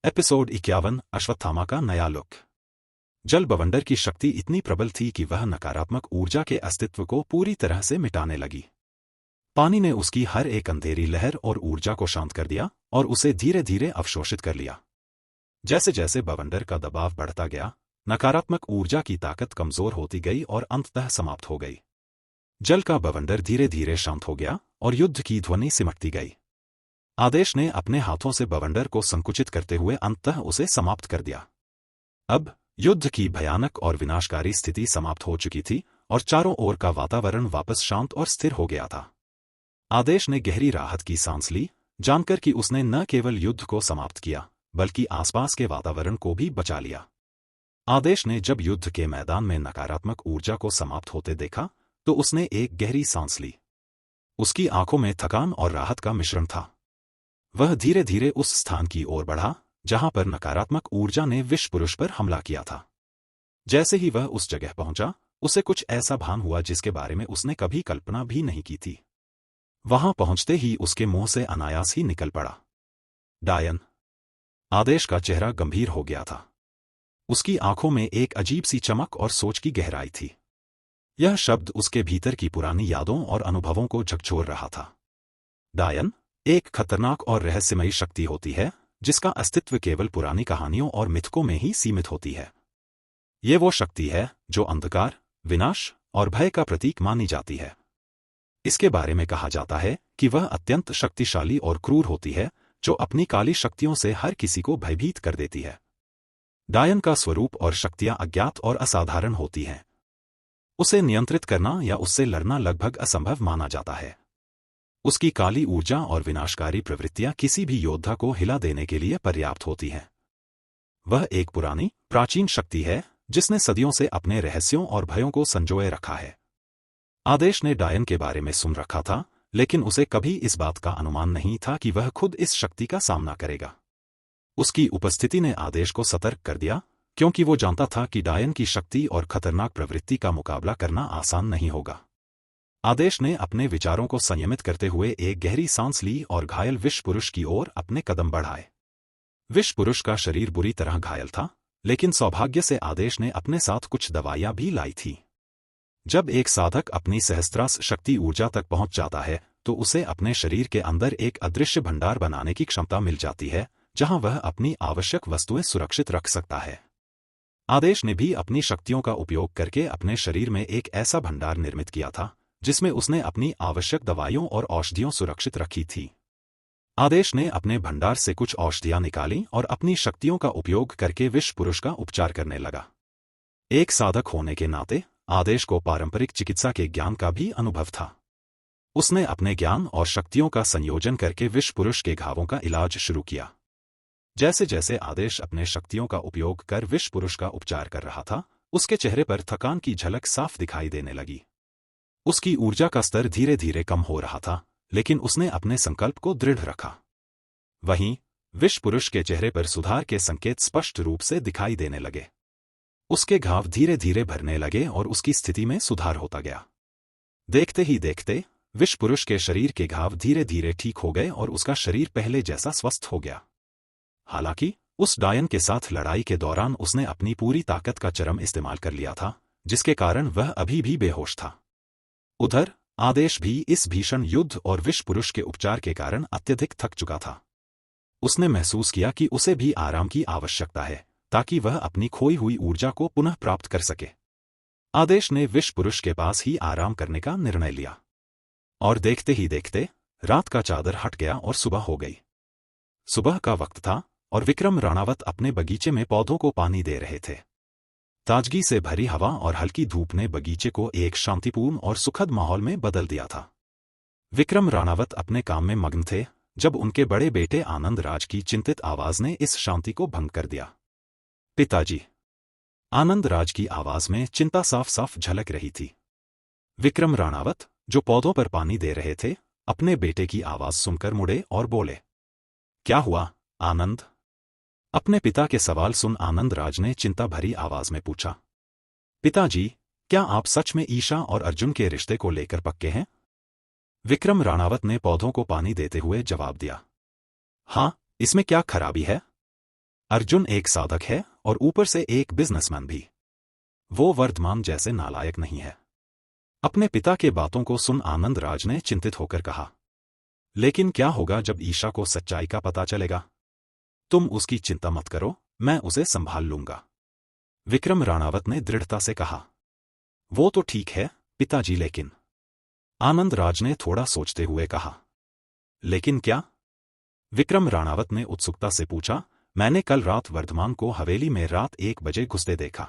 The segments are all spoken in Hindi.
एपिसोड 51 अश्वत्थामा का नया लुक। जल बवंडर की शक्ति इतनी प्रबल थी कि वह नकारात्मक ऊर्जा के अस्तित्व को पूरी तरह से मिटाने लगी। पानी ने उसकी हर एक अंधेरी लहर और ऊर्जा को शांत कर दिया और उसे धीरे धीरे अवशोषित कर लिया। जैसे जैसे बवंडर का दबाव बढ़ता गया, नकारात्मक ऊर्जा की ताकत कमजोर होती गई और अंततः समाप्त हो गई। जल का बवंडर धीरे धीरे शांत हो गया और युद्ध की ध्वनि सिमटती गई। आदेश ने अपने हाथों से बवंडर को संकुचित करते हुए अंततः उसे समाप्त कर दिया। अब युद्ध की भयानक और विनाशकारी स्थिति समाप्त हो चुकी थी और चारों ओर का वातावरण वापस शांत और स्थिर हो गया था। आदेश ने गहरी राहत की सांस ली, जानकर कि उसने न केवल युद्ध को समाप्त किया बल्कि आसपास के वातावरण को भी बचा लिया। आदेश ने जब युद्ध के मैदान में नकारात्मक ऊर्जा को समाप्त होते देखा तो उसने एक गहरी सांस ली। उसकी आंखों में थकान और राहत का मिश्रण था। वह धीरे धीरे उस स्थान की ओर बढ़ा जहां पर नकारात्मक ऊर्जा ने विश्व पुरुष पर हमला किया था। जैसे ही वह उस जगह पहुंचा, उसे कुछ ऐसा भान हुआ जिसके बारे में उसने कभी कल्पना भी नहीं की थी। वहां पहुंचते ही उसके मुंह से अनायास ही निकल पड़ा, डायन। आदेश का चेहरा गंभीर हो गया था। उसकी आंखों में एक अजीब सी चमक और सोच की गहराई थी। यह शब्द उसके भीतर की पुरानी यादों और अनुभवों को झकझोर रहा था। डायन एक खतरनाक और रहस्यमयी शक्ति होती है जिसका अस्तित्व केवल पुरानी कहानियों और मिथकों में ही सीमित होती है। ये वो शक्ति है जो अंधकार, विनाश और भय का प्रतीक मानी जाती है। इसके बारे में कहा जाता है कि वह अत्यंत शक्तिशाली और क्रूर होती है, जो अपनी काली शक्तियों से हर किसी को भयभीत कर देती है। डायन का स्वरूप और शक्तियां अज्ञात और असाधारण होती हैं। उसे नियंत्रित करना या उससे लड़ना लगभग असंभव माना जाता है। उसकी काली ऊर्जा और विनाशकारी प्रवृत्तियां किसी भी योद्धा को हिला देने के लिए पर्याप्त होती हैं। वह एक पुरानी, प्राचीन शक्ति है जिसने सदियों से अपने रहस्यों और भयों को संजोए रखा है। आदेश ने डायन के बारे में सुन रखा था, लेकिन उसे कभी इस बात का अनुमान नहीं था कि वह खुद इस शक्ति का सामना करेगा। उसकी उपस्थिति ने आदेश को सतर्क कर दिया, क्योंकि वो जानता था कि डायन की शक्ति और खतरनाक प्रवृत्ति का मुकाबला करना आसान नहीं होगा। आदेश ने अपने विचारों को संयमित करते हुए एक गहरी सांस ली और घायल विश्व पुरुष की ओर अपने कदम बढ़ाए। विश्व पुरुष का शरीर बुरी तरह घायल था, लेकिन सौभाग्य से आदेश ने अपने साथ कुछ दवाइयां भी लाई थी। जब एक साधक अपनी सहस्त्रार शक्ति ऊर्जा तक पहुंच जाता है तो उसे अपने शरीर के अंदर एक अदृश्य भंडार बनाने की क्षमता मिल जाती है, जहां वह अपनी आवश्यक वस्तुएं सुरक्षित रख सकता है। आदेश ने भी अपनी शक्तियों का उपयोग करके अपने शरीर में एक ऐसा भंडार निर्मित किया था जिसमें उसने अपनी आवश्यक दवाइयों और औषधियों सुरक्षित रखी थी। आदेश ने अपने भंडार से कुछ औषधियां निकाली और अपनी शक्तियों का उपयोग करके विश्व पुरुष का उपचार करने लगा। एक साधक होने के नाते आदेश को पारंपरिक चिकित्सा के ज्ञान का भी अनुभव था। उसने अपने ज्ञान और शक्तियों का संयोजन करके विश्व पुरुष के घावों का इलाज शुरू किया। जैसे जैसे आदेश अपने शक्तियों का उपयोग कर विश्व पुरुष का उपचार कर रहा था, उसके चेहरे पर थकान की झलक साफ दिखाई देने लगी। उसकी ऊर्जा का स्तर धीरे धीरे कम हो रहा था, लेकिन उसने अपने संकल्प को दृढ़ रखा। वहीं विश्व पुरुष के चेहरे पर सुधार के संकेत स्पष्ट रूप से दिखाई देने लगे। उसके घाव धीरे धीरे भरने लगे और उसकी स्थिति में सुधार होता गया। देखते ही देखते विश्व पुरुष के शरीर के घाव धीरे धीरे ठीक हो गए और उसका शरीर पहले जैसा स्वस्थ हो गया। हालांकि उस डायन के साथ लड़ाई के दौरान उसने अपनी पूरी ताकत का चरम इस्तेमाल कर लिया था, जिसके कारण वह अभी भी बेहोश था। उधर आदेश भी इस भीषण युद्ध और विश्व पुरुष के उपचार के कारण अत्यधिक थक चुका था। उसने महसूस किया कि उसे भी आराम की आवश्यकता है ताकि वह अपनी खोई हुई ऊर्जा को पुनः प्राप्त कर सके। आदेश ने विश्व पुरुष के पास ही आराम करने का निर्णय लिया और देखते ही देखते रात का चादर हट गया और सुबह हो गई। सुबह का वक्त था और विक्रम राणावत अपने बगीचे में पौधों को पानी दे रहे थे। ताजगी से भरी हवा और हल्की धूप ने बगीचे को एक शांतिपूर्ण और सुखद माहौल में बदल दिया था। विक्रम राणावत अपने काम में मग्न थे जब उनके बड़े बेटे आनंद राज की चिंतित आवाज ने इस शांति को भंग कर दिया। पिताजी। आनंद राज की आवाज में चिंता साफ साफ झलक रही थी। विक्रम राणावत, जो पौधों पर पानी दे रहे थे, अपने बेटे की आवाज सुनकर मुड़े और बोले, क्या हुआ आनंद? अपने पिता के सवाल सुन आनंद राज ने चिंता भरी आवाज में पूछा, पिताजी, क्या आप सच में ईशा और अर्जुन के रिश्ते को लेकर पक्के हैं? विक्रम राणावत ने पौधों को पानी देते हुए जवाब दिया, हाँ, इसमें क्या खराबी है? अर्जुन एक साधक है और ऊपर से एक बिजनेसमैन भी। वो वर्धमान जैसे नालायक नहीं है। अपने पिता के बातों को सुन आनंदराज ने चिंतित होकर कहा, लेकिन क्या होगा जब ईशा को सच्चाई का पता चलेगा? तुम उसकी चिंता मत करो, मैं उसे संभाल लूंगा, विक्रम राणावत ने दृढ़ता से कहा। वो तो ठीक है पिताजी, लेकिन आनंदराज ने थोड़ा सोचते हुए कहा। लेकिन क्या? विक्रम राणावत ने उत्सुकता से पूछा। मैंने कल रात वर्धमान को हवेली में रात 1 बजे घुसते देखा,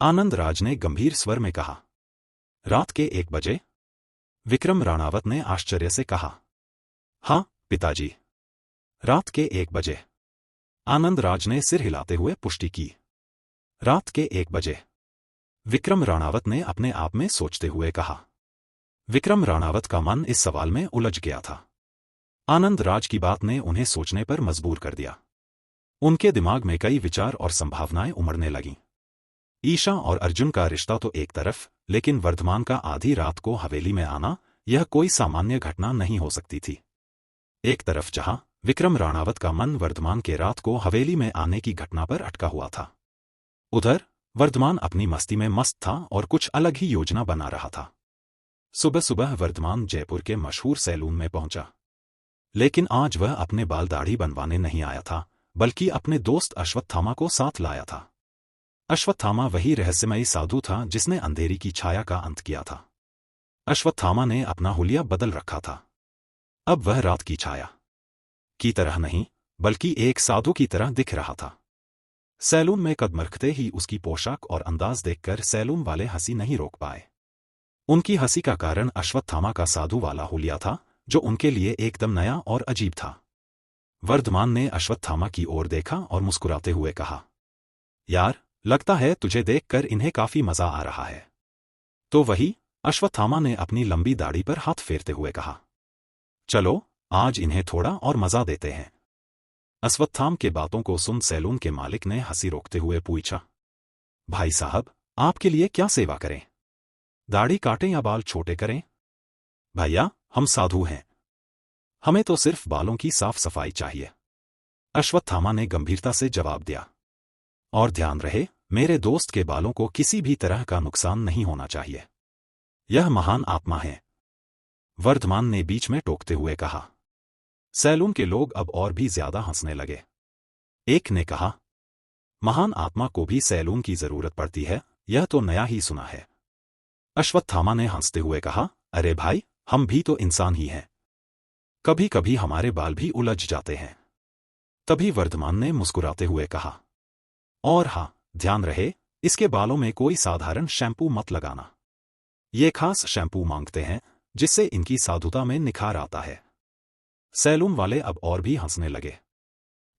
आनंदराज ने गंभीर स्वर में कहा। रात के 1 बजे? विक्रम राणावत ने आश्चर्य से कहा। हाँ पिताजी, रात के 1 बजे, आनंदराज ने सिर हिलाते हुए पुष्टि की। रात के 1 बजे, विक्रम राणावत ने अपने आप में सोचते हुए कहा। विक्रम राणावत का मन इस सवाल में उलझ गया था। आनंदराज की बात ने उन्हें सोचने पर मजबूर कर दिया। उनके दिमाग में कई विचार और संभावनाएं उमड़ने लगीं। ईशा और अर्जुन का रिश्ता तो एक तरफ, लेकिन वर्धमान का आधी रात को हवेली में आना, यह कोई सामान्य घटना नहीं हो सकती थी। एक तरफ जहां विक्रम राणावत का मन वर्धमान के रात को हवेली में आने की घटना पर अटका हुआ था, उधर वर्धमान अपनी मस्ती में मस्त था और कुछ अलग ही योजना बना रहा था। सुबह सुबह वर्धमान जयपुर के मशहूर सैलून में पहुंचा, लेकिन आज वह अपने बाल दाढ़ी बनवाने नहीं आया था, बल्कि अपने दोस्त अश्वत्थामा को साथ लाया था। अश्वत्थामा वही रहस्यमयी साधु था जिसने अंधेरी की छाया का अंत किया था। अश्वत्थामा ने अपना हुलिया बदल रखा था। अब वह रात की छाया की तरह नहीं, बल्कि एक साधु की तरह दिख रहा था। सैलून में कदम रखते ही उसकी पोशाक और अंदाज देखकर सैलून वाले हंसी नहीं रोक पाए। उनकी हंसी का कारण अश्वत्थामा का साधु वाला हुलिया था, जो उनके लिए एकदम नया और अजीब था। वर्धमान ने अश्वत्थामा की ओर देखा और मुस्कुराते हुए कहा, यार, लगता है तुझे देखकर इन्हें काफी मजा आ रहा है। तो वही, अश्वत्थामा ने अपनी लंबी दाढ़ी पर हाथ फेरते हुए कहा। चलो, आज इन्हें थोड़ा और मजा देते हैं। अश्वत्थाम के बातों को सुन सैलून के मालिक ने हंसी रोकते हुए पूछा, भाई साहब, आपके लिए क्या सेवा करें? दाढ़ी काटें या बाल छोटे करें? भैया, हम साधु हैं, हमें तो सिर्फ बालों की साफ सफाई चाहिए, अश्वत्थामा ने गंभीरता से जवाब दिया। और ध्यान रहे, मेरे दोस्त के बालों को किसी भी तरह का नुकसान नहीं होना चाहिए। यह महान आत्मा है, वर्धमान ने बीच में टोकते हुए कहा। सैलून के लोग अब और भी ज्यादा हंसने लगे। एक ने कहा, महान आत्मा को भी सैलून की जरूरत पड़ती है, यह तो नया ही सुना है। अश्वत्थामा ने हंसते हुए कहा, अरे भाई, हम भी तो इंसान ही हैं, कभी कभी हमारे बाल भी उलझ जाते हैं। तभी वर्धमान ने मुस्कुराते हुए कहा, और हाँ, ध्यान रहे, इसके बालों में कोई साधारण शैम्पू मत लगाना। ये खास शैम्पू मांगते हैं, जिससे इनकी साधुता में निखार आता है। सैलून वाले अब और भी हंसने लगे।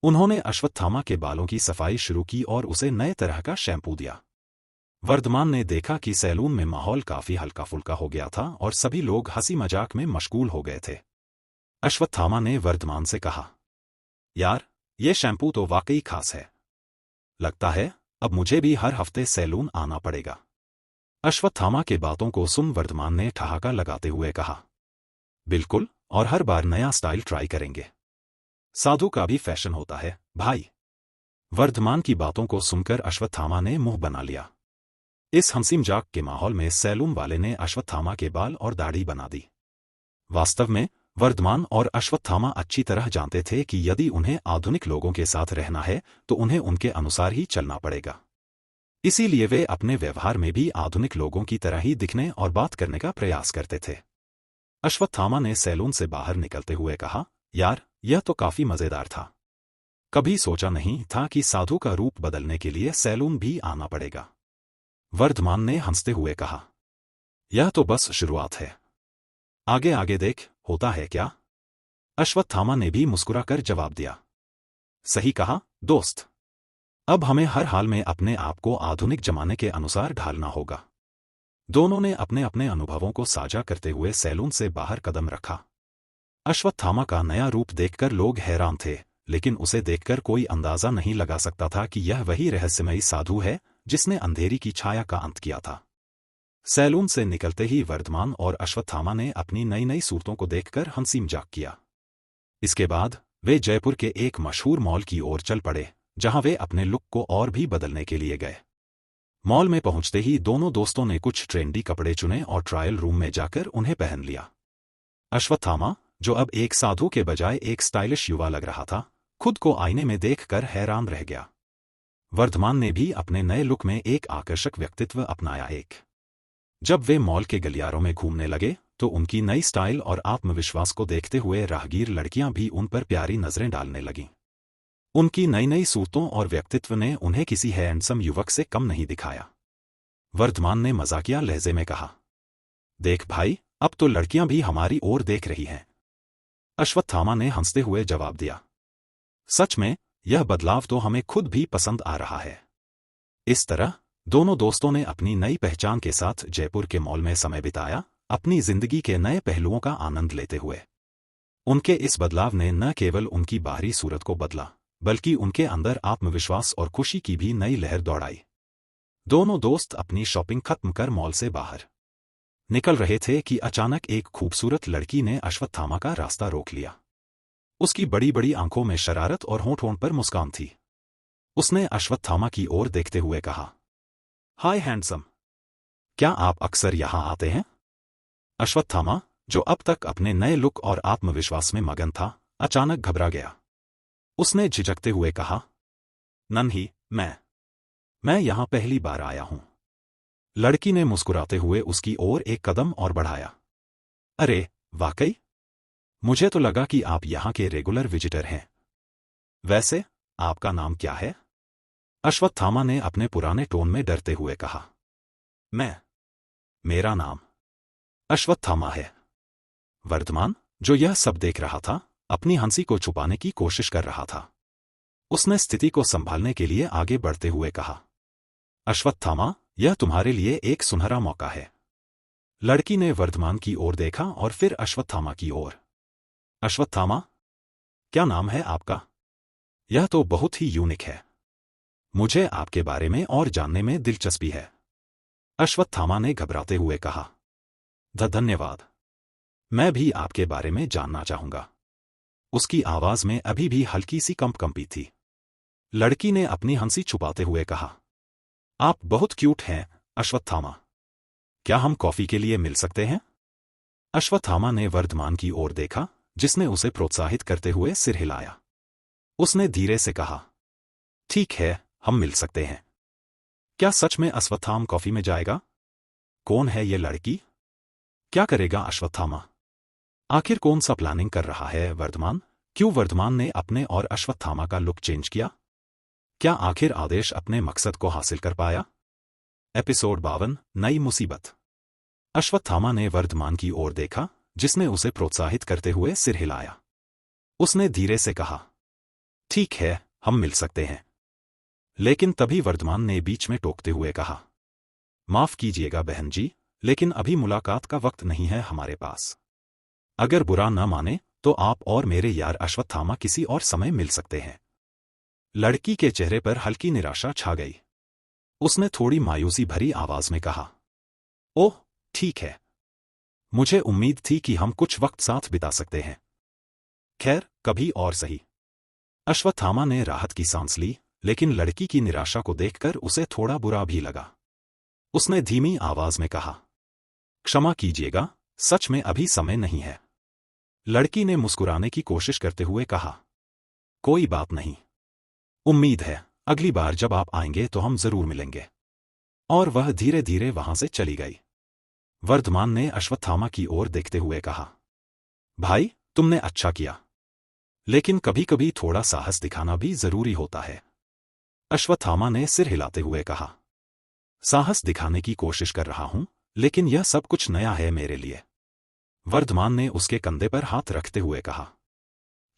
उन्होंने अश्वत्थामा के बालों की सफाई शुरू की और उसे नए तरह का शैम्पू दिया। वर्धमान ने देखा कि सैलून में माहौल काफी हल्का फुल्का हो गया था और सभी लोग हंसी मजाक में मशगूल हो गए थे। अश्वत्थामा ने वर्धमान से कहा, यार, ये शैम्पू तो वाकई खास है, लगता है अब मुझे भी हर हफ्ते सैलून आना पड़ेगा। अश्वत्थामा के बातों को सुन वर्धमान ने ठहाका लगाते हुए कहा, बिल्कुल, और हर बार नया स्टाइल ट्राई करेंगे। साधु का भी फैशन होता है भाई। वर्धमान की बातों को सुनकर अश्वत्थामा ने मुंह बना लिया। इस हंसी मजाक के माहौल में सैलून वाले ने अश्वत्थामा के बाल और दाढ़ी बना दी। वास्तव में वर्धमान और अश्वत्थामा अच्छी तरह जानते थे कि यदि उन्हें आधुनिक लोगों के साथ रहना है तो उन्हें उनके अनुसार ही चलना पड़ेगा। इसीलिए वे अपने व्यवहार में भी आधुनिक लोगों की तरह ही दिखने और बात करने का प्रयास करते थे। अश्वत्थामा ने सैलून से बाहर निकलते हुए कहा, यार, यह तो काफी मजेदार था। कभी सोचा नहीं था कि साधु का रूप बदलने के लिए सैलून भी आना पड़ेगा। वर्धमान ने हंसते हुए कहा, यह तो बस शुरुआत है, आगे आगे देख होता है क्या। अश्वत्थामा ने भी मुस्कुराकर जवाब दिया, सही कहा दोस्त, अब हमें हर हाल में अपने आप को आधुनिक जमाने के अनुसार ढालना होगा। दोनों ने अपने अपने अनुभवों को साझा करते हुए सैलून से बाहर कदम रखा। अश्वत्थामा का नया रूप देखकर लोग हैरान थे, लेकिन उसे देखकर कोई अंदाजा नहीं लगा सकता था कि यह वही रहस्यमयी साधु है जिसने अंधेरी की छाया का अंत किया था। सैलून से निकलते ही वर्धमान और अश्वत्थामा ने अपनी नई नई सूरतों को देखकर हंसी मजाक किया। इसके बाद वे जयपुर के एक मशहूर मॉल की ओर चल पड़े, जहां वे अपने लुक को और भी बदलने के लिए गए। मॉल में पहुंचते ही दोनों दोस्तों ने कुछ ट्रेंडी कपड़े चुने और ट्रायल रूम में जाकर उन्हें पहन लिया। अश्वत्थामा, जो अब एक साधु के बजाय एक स्टाइलिश युवा लग रहा था, खुद को आईने में देखकर हैरान रह गया। वर्धमान ने भी अपने नए लुक में एक आकर्षक व्यक्तित्व अपनाया। जब वे मॉल के गलियारों में घूमने लगे तो उनकी नई स्टाइल और आत्मविश्वास को देखते हुए राहगीर लड़कियां भी उन पर प्यारी नजरें डालने लगीं। उनकी नई नई सूरतों और व्यक्तित्व ने उन्हें किसी हैंडसम युवक से कम नहीं दिखाया। वर्धमान ने मजाकिया लहजे में कहा, देख भाई, अब तो लड़कियां भी हमारी ओर देख रही हैं। अश्वत्थामा ने हंसते हुए जवाब दिया, सच में यह बदलाव तो हमें खुद भी पसंद आ रहा है। इस तरह दोनों दोस्तों ने अपनी नई पहचान के साथ जयपुर के मॉल में समय बिताया, अपनी जिंदगी के नए पहलुओं का आनंद लेते हुए। उनके इस बदलाव ने न केवल उनकी बाहरी सूरत को बदला, बल्कि उनके अंदर आत्मविश्वास और खुशी की भी नई लहर दौड़ाई। दोनों दोस्त अपनी शॉपिंग खत्म कर मॉल से बाहर निकल रहे थे कि अचानक एक खूबसूरत लड़की ने अश्वत्थामा का रास्ता रोक लिया। उसकी बड़ी बड़ी आंखों में शरारत और होंठ पर मुस्कान थी। उसने अश्वत्थामा की ओर देखते हुए कहा, हाय हैंडसम, क्या आप अक्सर यहां आते हैं? अश्वत्थामा, जो अब तक अपने नए लुक और आत्मविश्वास में मगन था, अचानक घबरा गया। उसने झिझकते हुए कहा, नन्ही, मैं यहां पहली बार आया हूं। लड़की ने मुस्कुराते हुए उसकी ओर एक कदम और बढ़ाया। अरे वाकई? मुझे तो लगा कि आप यहां के रेगुलर विजिटर हैं। वैसे आपका नाम क्या है? अश्वत्थामा ने अपने पुराने टोन में डरते हुए कहा, मेरा नाम अश्वत्थामा है। वर्धमान, जो यह सब देख रहा था, अपनी हंसी को छुपाने की कोशिश कर रहा था। उसने स्थिति को संभालने के लिए आगे बढ़ते हुए कहा, अश्वत्थामा, यह तुम्हारे लिए एक सुनहरा मौका है। लड़की ने वर्धमान की ओर देखा और फिर अश्वत्थामा की ओर। अश्वत्थामा, क्या नाम है आपका? यह तो बहुत ही यूनिक है। मुझे आपके बारे में और जानने में दिलचस्पी है। अश्वत्थामा ने घबराते हुए कहा, धन्यवाद। मैं भी आपके बारे में जानना चाहूंगा। उसकी आवाज में अभी भी हल्की सी कंपी थी। लड़की ने अपनी हंसी छुपाते हुए कहा, आप बहुत क्यूट हैं अश्वत्थामा। क्या हम कॉफी के लिए मिल सकते हैं? अश्वत्थामा ने वर्धमान की ओर देखा, जिसने उसे प्रोत्साहित करते हुए सिर हिलाया। उसने धीरे से कहा, ठीक है, हम मिल सकते हैं। क्या सच में अश्वत्थामा कॉफी में जाएगा? कौन है ये लड़की? क्या करेगा अश्वत्थामा? आखिर कौन सा प्लानिंग कर रहा है वर्धमान? क्यों वर्धमान ने अपने और अश्वत्थामा का लुक चेंज किया? क्या आखिर आदेश अपने मकसद को हासिल कर पाया? एपिसोड 52, नई मुसीबत। अश्वत्थामा ने वर्धमान की ओर देखा, जिसने उसे प्रोत्साहित करते हुए सिर हिलाया। उसने धीरे से कहा, ठीक है, हम मिल सकते हैं। लेकिन तभी वर्धमान ने बीच में टोकते हुए कहा, माफ कीजिएगा बहन जी, लेकिन अभी मुलाकात का वक्त नहीं है हमारे पास। अगर बुरा न माने तो आप और मेरे यार अश्वत्थामा किसी और समय मिल सकते हैं। लड़की के चेहरे पर हल्की निराशा छा गई। उसने थोड़ी मायूसी भरी आवाज में कहा, ओह ठीक है, मुझे उम्मीद थी कि हम कुछ वक्त साथ बिता सकते हैं। खैर, कभी और सही। अश्वत्थामा ने राहत की सांस ली, लेकिन लड़की की निराशा को देखकर उसे थोड़ा बुरा भी लगा। उसने धीमी आवाज में कहा, क्षमा कीजिएगा, सच में अभी समय नहीं है। लड़की ने मुस्कुराने की कोशिश करते हुए कहा, कोई बात नहीं। उम्मीद है अगली बार जब आप आएंगे तो हम जरूर मिलेंगे। और वह धीरे धीरे वहां से चली गई। वर्धमान ने अश्वत्थामा की ओर देखते हुए कहा, भाई, तुमने अच्छा किया, लेकिन कभी कभी थोड़ा साहस दिखाना भी जरूरी होता है। अश्वत्थामा ने सिर हिलाते हुए कहा, साहस दिखाने की कोशिश कर रहा हूं, लेकिन यह सब कुछ नया है मेरे लिए। वर्धमान ने उसके कंधे पर हाथ रखते हुए कहा,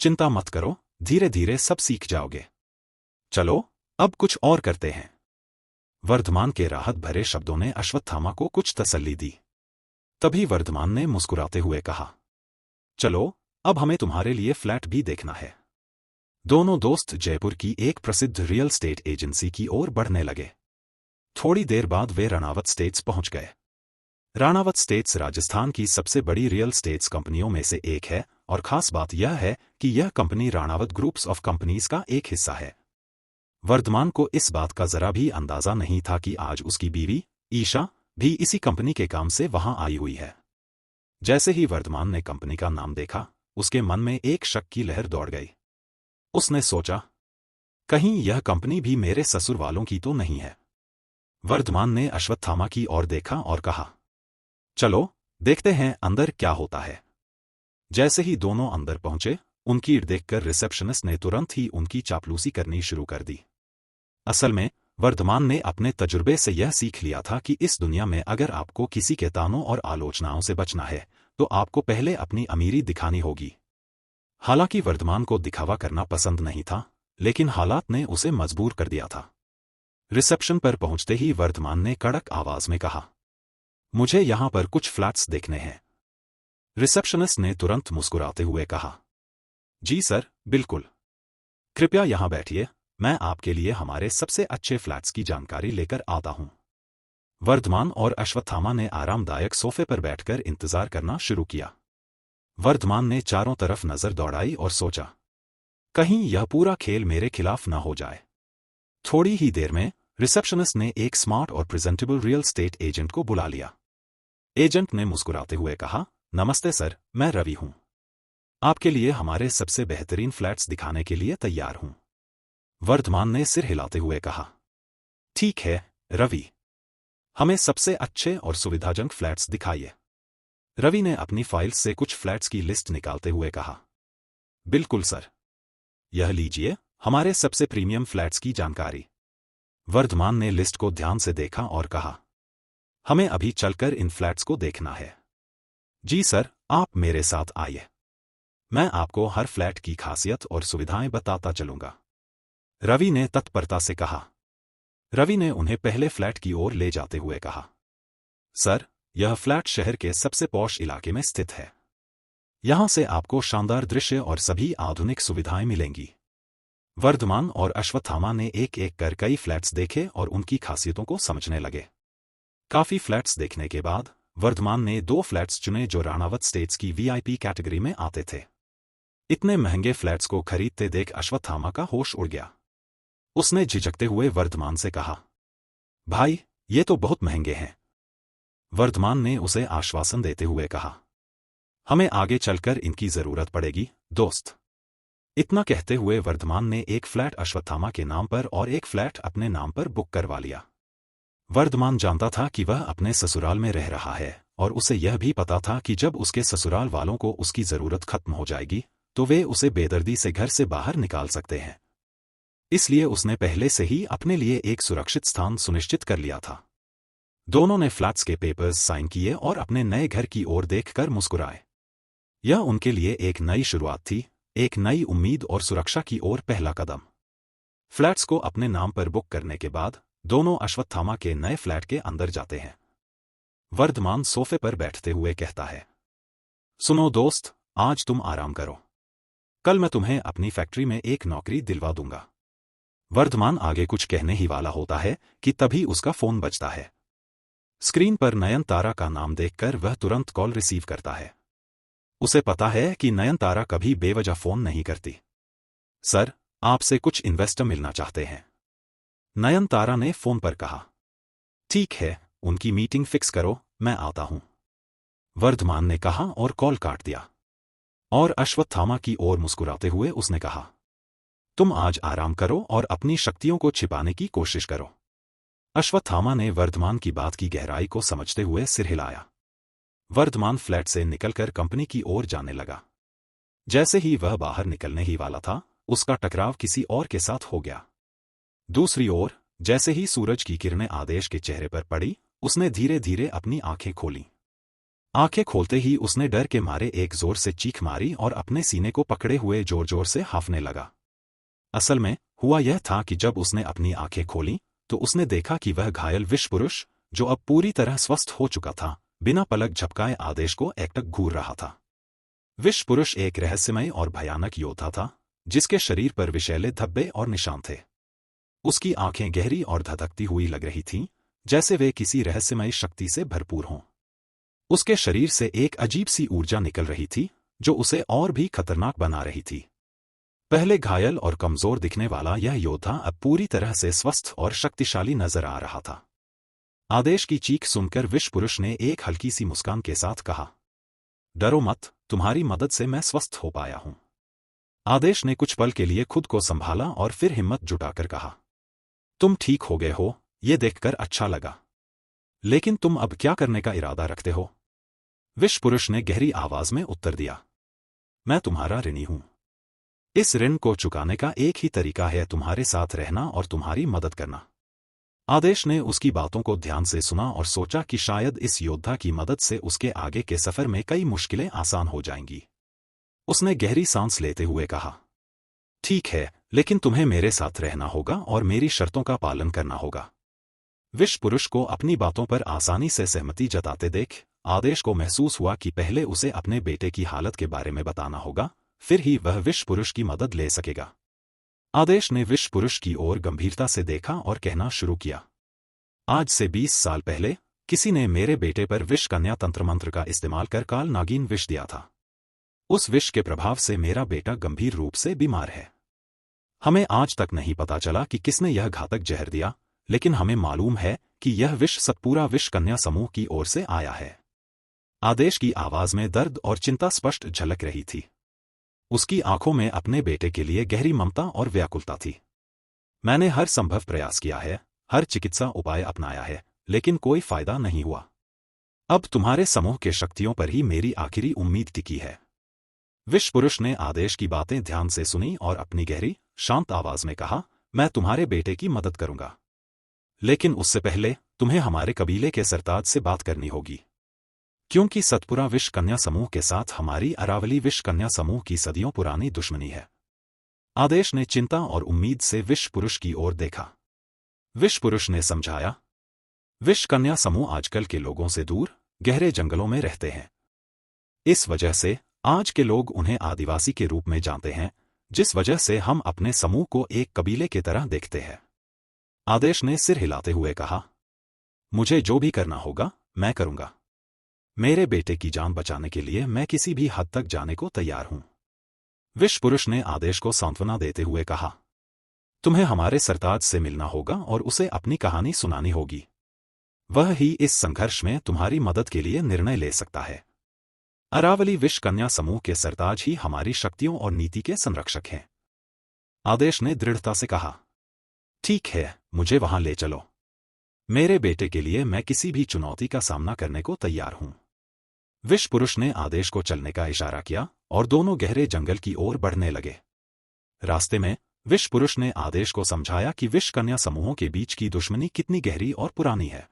चिंता मत करो, धीरे धीरे सब सीख जाओगे। चलो अब कुछ और करते हैं। वर्धमान के राहत भरे शब्दों ने अश्वत्थामा को कुछ तसल्ली दी। तभी वर्धमान ने मुस्कुराते हुए कहा, चलो अब हमें तुम्हारे लिए फ्लैट भी देखना है। दोनों दोस्त जयपुर की एक प्रसिद्ध रियल एस्टेट एजेंसी की ओर बढ़ने लगे। थोड़ी देर बाद वे राणावत एस्टेट्स पहुंच गए। राणावत एस्टेट्स राजस्थान की सबसे बड़ी रियल एस्टेट्स कंपनियों में से एक है, और खास बात यह है कि यह company Ranawat groups of companies का एक हिस्सा है। वर्धमान को इस बात का जरा भी अंदाजा नहीं था कि आज उसकी बीवी ईशा भी इसी कंपनी के काम से वहां आई हुई है। जैसे ही वर्धमान ने कंपनी का नाम देखा, उसके मन में एक शक की लहर दौड़ गई। उसने सोचा, कहीं यह कंपनी भी मेरे ससुर वालों की तो नहीं है। वर्धमान ने अश्वत्थामा की ओर देखा और कहा, चलो देखते हैं अंदर क्या होता है। जैसे ही दोनों अंदर पहुंचे, उनकी ईट देखकर रिसेप्शनिस्ट ने तुरंत ही उनकी चापलूसी करनी शुरू कर दी। असल में वर्धमान ने अपने तजुर्बे से यह सीख लिया था कि इस दुनिया में अगर आपको किसी के तानों और आलोचनाओं से बचना है, तो आपको पहले अपनी अमीरी दिखानी होगी। हालांकि वर्धमान को दिखावा करना पसंद नहीं था, लेकिन हालात ने उसे मजबूर कर दिया था। रिसेप्शन पर पहुंचते ही वर्धमान ने कड़क आवाज में कहा, मुझे यहां पर कुछ फ्लैट्स देखने हैं। रिसेप्शनिस्ट ने तुरंत मुस्कुराते हुए कहा, जी सर, बिल्कुल। कृपया यहां बैठिए, मैं आपके लिए हमारे सबसे अच्छे फ्लैट्स की जानकारी लेकर आता हूं। वर्धमान और अश्वत्थामा ने आरामदायक सोफे पर बैठकर इंतजार करना शुरू किया। वर्धमान ने चारों तरफ नजर दौड़ाई और सोचा, कहीं यह पूरा खेल मेरे खिलाफ न हो जाए। थोड़ी ही देर में रिसेप्शनिस्ट ने एक स्मार्ट और प्रेजेंटेबल रियल एस्टेट एजेंट को बुला लिया। एजेंट ने मुस्कुराते हुए कहा, नमस्ते सर, मैं रवि हूं। आपके लिए हमारे सबसे बेहतरीन फ्लैट्स दिखाने के लिए तैयार हूं। वर्धमान ने सिर हिलाते हुए कहा, ठीक है रवि, हमें सबसे अच्छे और सुविधाजनक फ्लैट्स दिखाइए। रवि ने अपनी फाइल से कुछ फ्लैट्स की लिस्ट निकालते हुए कहा, बिल्कुल सर, यह लीजिए हमारे सबसे प्रीमियम फ्लैट्स की जानकारी। वर्धमान ने लिस्ट को ध्यान से देखा और कहा, हमें अभी चलकर इन फ्लैट्स को देखना है। जी सर, आप मेरे साथ आइए, मैं आपको हर फ्लैट की खासियत और सुविधाएं बताता चलूंगा। रवि ने तत्परता से कहा। रवि ने उन्हें पहले फ्लैट की ओर ले जाते हुए कहा, सर, यह फ्लैट शहर के सबसे पॉश इलाके में स्थित है। यहां से आपको शानदार दृश्य और सभी आधुनिक सुविधाएं मिलेंगी। वर्धमान और अश्वत्थामा ने एक एक कर कई फ्लैट्स देखे और उनकी खासियतों को समझने लगे। काफी फ्लैट्स देखने के बाद वर्धमान ने 2 फ्लैट्स चुने जो राणावत स्टेट्स की वीआईपी कैटेगरी में आते थे। इतने महंगे फ्लैट्स को खरीदते देख अश्वत्थामा का होश उड़ गया। उसने झिझकते हुए वर्धमान से कहा, भाई, ये तो बहुत महंगे हैं। वर्धमान ने उसे आश्वासन देते हुए कहा, हमें आगे चलकर इनकी जरूरत पड़ेगी दोस्त। इतना कहते हुए वर्धमान ने एक फ्लैट अश्वत्थामा के नाम पर और एक फ्लैट अपने नाम पर बुक करवा लिया। वर्धमान जानता था कि वह अपने ससुराल में रह रहा है और उसे यह भी पता था कि जब उसके ससुराल वालों को उसकी जरूरत खत्म हो जाएगी तो वे उसे बेदर्दी से घर से बाहर निकाल सकते हैं। इसलिए उसने पहले से ही अपने लिए एक सुरक्षित स्थान सुनिश्चित कर लिया था। दोनों ने फ्लैट्स के पेपर्स साइन किए और अपने नए घर की ओर देखकर मुस्कुराए। यह उनके लिए एक नई शुरुआत थी, एक नई उम्मीद और सुरक्षा की ओर पहला कदम। फ्लैट्स को अपने नाम पर बुक करने के बाद दोनों अश्वत्थामा के नए फ्लैट के अंदर जाते हैं। वर्धमान सोफे पर बैठते हुए कहता है, सुनो दोस्त, आज तुम आराम करो, कल मैं तुम्हें अपनी फैक्ट्री में एक नौकरी दिलवा दूंगा। वर्धमान आगे कुछ कहने ही वाला होता है कि तभी उसका फोन बजता है। स्क्रीन पर नयनतारा का नाम देखकर वह तुरंत कॉल रिसीव करता है। उसे पता है कि नयनतारा कभी बेवजह फोन नहीं करती। सर, आपसे कुछ इन्वेस्टर मिलना चाहते हैं, नयनतारा ने फोन पर कहा। ठीक है, उनकी मीटिंग फिक्स करो, मैं आता हूं, वर्धमान ने कहा और कॉल काट दिया। और अश्वत्थामा की ओर मुस्कुराते हुए उसने कहा, तुम आज आराम करो और अपनी शक्तियों को छिपाने की कोशिश करो। अश्वत्थामा ने वर्धमान की बात की गहराई को समझते हुए सिर हिलाया। वर्धमान फ्लैट से निकलकर कंपनी की ओर जाने लगा। जैसे ही वह बाहर निकलने ही वाला था, उसका टकराव किसी और के साथ हो गया। दूसरी ओर, जैसे ही सूरज की किरणें आदेश के चेहरे पर पड़ी, उसने धीरे धीरे अपनी आंखें खोलीं। आंखें खोलते ही उसने डर के मारे एक जोर से चीख मारी और अपने सीने को पकड़े हुए जोर जोर से हांफने लगा। असल में हुआ यह था कि जब उसने अपनी आंखें खोलीं तो उसने देखा कि वह घायल विषपुरुष, जो अब पूरी तरह स्वस्थ हो चुका था, बिना पलक झपकाए आदेश को एकटक घूर रहा था। विषपुरुष एक रहस्यमय और भयानक योद्धा था, जिसके शरीर पर विषैले धब्बे और निशान थे। उसकी आंखें गहरी और धधकती हुई लग रही थीं, जैसे वे किसी रहस्यमय शक्ति से भरपूर हों। उसके शरीर से एक अजीब सी ऊर्जा निकल रही थी, जो उसे और भी खतरनाक बना रही थी। पहले घायल और कमजोर दिखने वाला यह योद्धा अब पूरी तरह से स्वस्थ और शक्तिशाली नजर आ रहा था। आदेश की चीख सुनकर विषपुरुष ने एक हल्की सी मुस्कान के साथ कहा, डरो मत, तुम्हारी मदद से मैं स्वस्थ हो पाया हूं। आदेश ने कुछ पल के लिए खुद को संभाला और फिर हिम्मत जुटाकर कहा, तुम ठीक हो गए हो, ये देखकर अच्छा लगा। लेकिन तुम अब क्या करने का इरादा रखते हो? विषपुरुष ने गहरी आवाज में उत्तर दिया, मैं तुम्हारा ऋणी हूं। इस ऋण को चुकाने का एक ही तरीका है तुम्हारे साथ रहना और तुम्हारी मदद करना। आदेश ने उसकी बातों को ध्यान से सुना और सोचा कि शायद इस योद्धा की मदद से उसके आगे के सफर में कई मुश्किलें आसान हो जाएंगी। उसने गहरी सांस लेते हुए कहा, ठीक है, लेकिन तुम्हें मेरे साथ रहना होगा और मेरी शर्तों का पालन करना होगा। विषपुरुष को अपनी बातों पर आसानी से सहमति जताते देख आदेश को महसूस हुआ कि पहले उसे अपने बेटे की हालत के बारे में बताना होगा, फिर ही वह विषपुरुष की मदद ले सकेगा। आदेश ने विषपुरुष की ओर गंभीरता से देखा और कहना शुरू किया, आज से 20 साल पहले किसी ने मेरे बेटे पर विष कन्या तंत्र मंत्र का इस्तेमाल कर काल नागिन विष दिया था। उस विष के प्रभाव से मेरा बेटा गंभीर रूप से बीमार है। हमें आज तक नहीं पता चला कि किसने यह घातक जहर दिया, लेकिन हमें मालूम है कि यह विष सतपुरा विष कन्या समूह की ओर से आया है। आदेश की आवाज में दर्द और चिंता स्पष्ट झलक रही थी। उसकी आंखों में अपने बेटे के लिए गहरी ममता और व्याकुलता थी। मैंने हर संभव प्रयास किया है, हर चिकित्सा उपाय अपनाया है, लेकिन कोई फायदा नहीं हुआ। अब तुम्हारे समूह के शक्तियों पर ही मेरी आखिरी उम्मीद टिकी है। विषपुरुष ने आदेश की बातें ध्यान से सुनी और अपनी गहरी, शांत आवाज में कहा, मैं तुम्हारे बेटे की मदद करूंगा। लेकिन उससे पहले तुम्हें हमारे कबीले के सरताज से बात करनी होगी, क्योंकि सतपुरा विष कन्या समूह के साथ हमारी अरावली विष कन्या समूह की सदियों पुरानी दुश्मनी है। आदेश ने चिंता और उम्मीद से विषपुरुष की ओर देखा। विषपुरुष ने समझाया, विष कन्या समूह आजकल के लोगों से दूर गहरे जंगलों में रहते हैं। इस वजह से आज के लोग उन्हें आदिवासी के रूप में जानते हैं, जिस वजह से हम अपने समूह को एक कबीले की तरह देखते हैं। आदेश ने सिर हिलाते हुए कहा, मुझे जो भी करना होगा मैं करूंगा। मेरे बेटे की जान बचाने के लिए मैं किसी भी हद तक जाने को तैयार हूं। विषपुरुष ने आदेश को सांत्वना देते हुए कहा, तुम्हें हमारे सरताज से मिलना होगा और उसे अपनी कहानी सुनानी होगी। वह ही इस संघर्ष में तुम्हारी मदद के लिए निर्णय ले सकता है। अरावली विष कन्या समूह के सरताज ही हमारी शक्तियों और नीति के संरक्षक हैं। आदेश ने दृढ़ता से कहा, ठीक है, मुझे वहां ले चलो। मेरे बेटे के लिए मैं किसी भी चुनौती का सामना करने को तैयार हूं। विषपुरुष ने आदेश को चलने का इशारा किया और दोनों गहरे जंगल की ओर बढ़ने लगे। रास्ते में विषपुरुष ने आदेश को समझाया कि विष कन्या समूहों के बीच की दुश्मनी कितनी गहरी और पुरानी है।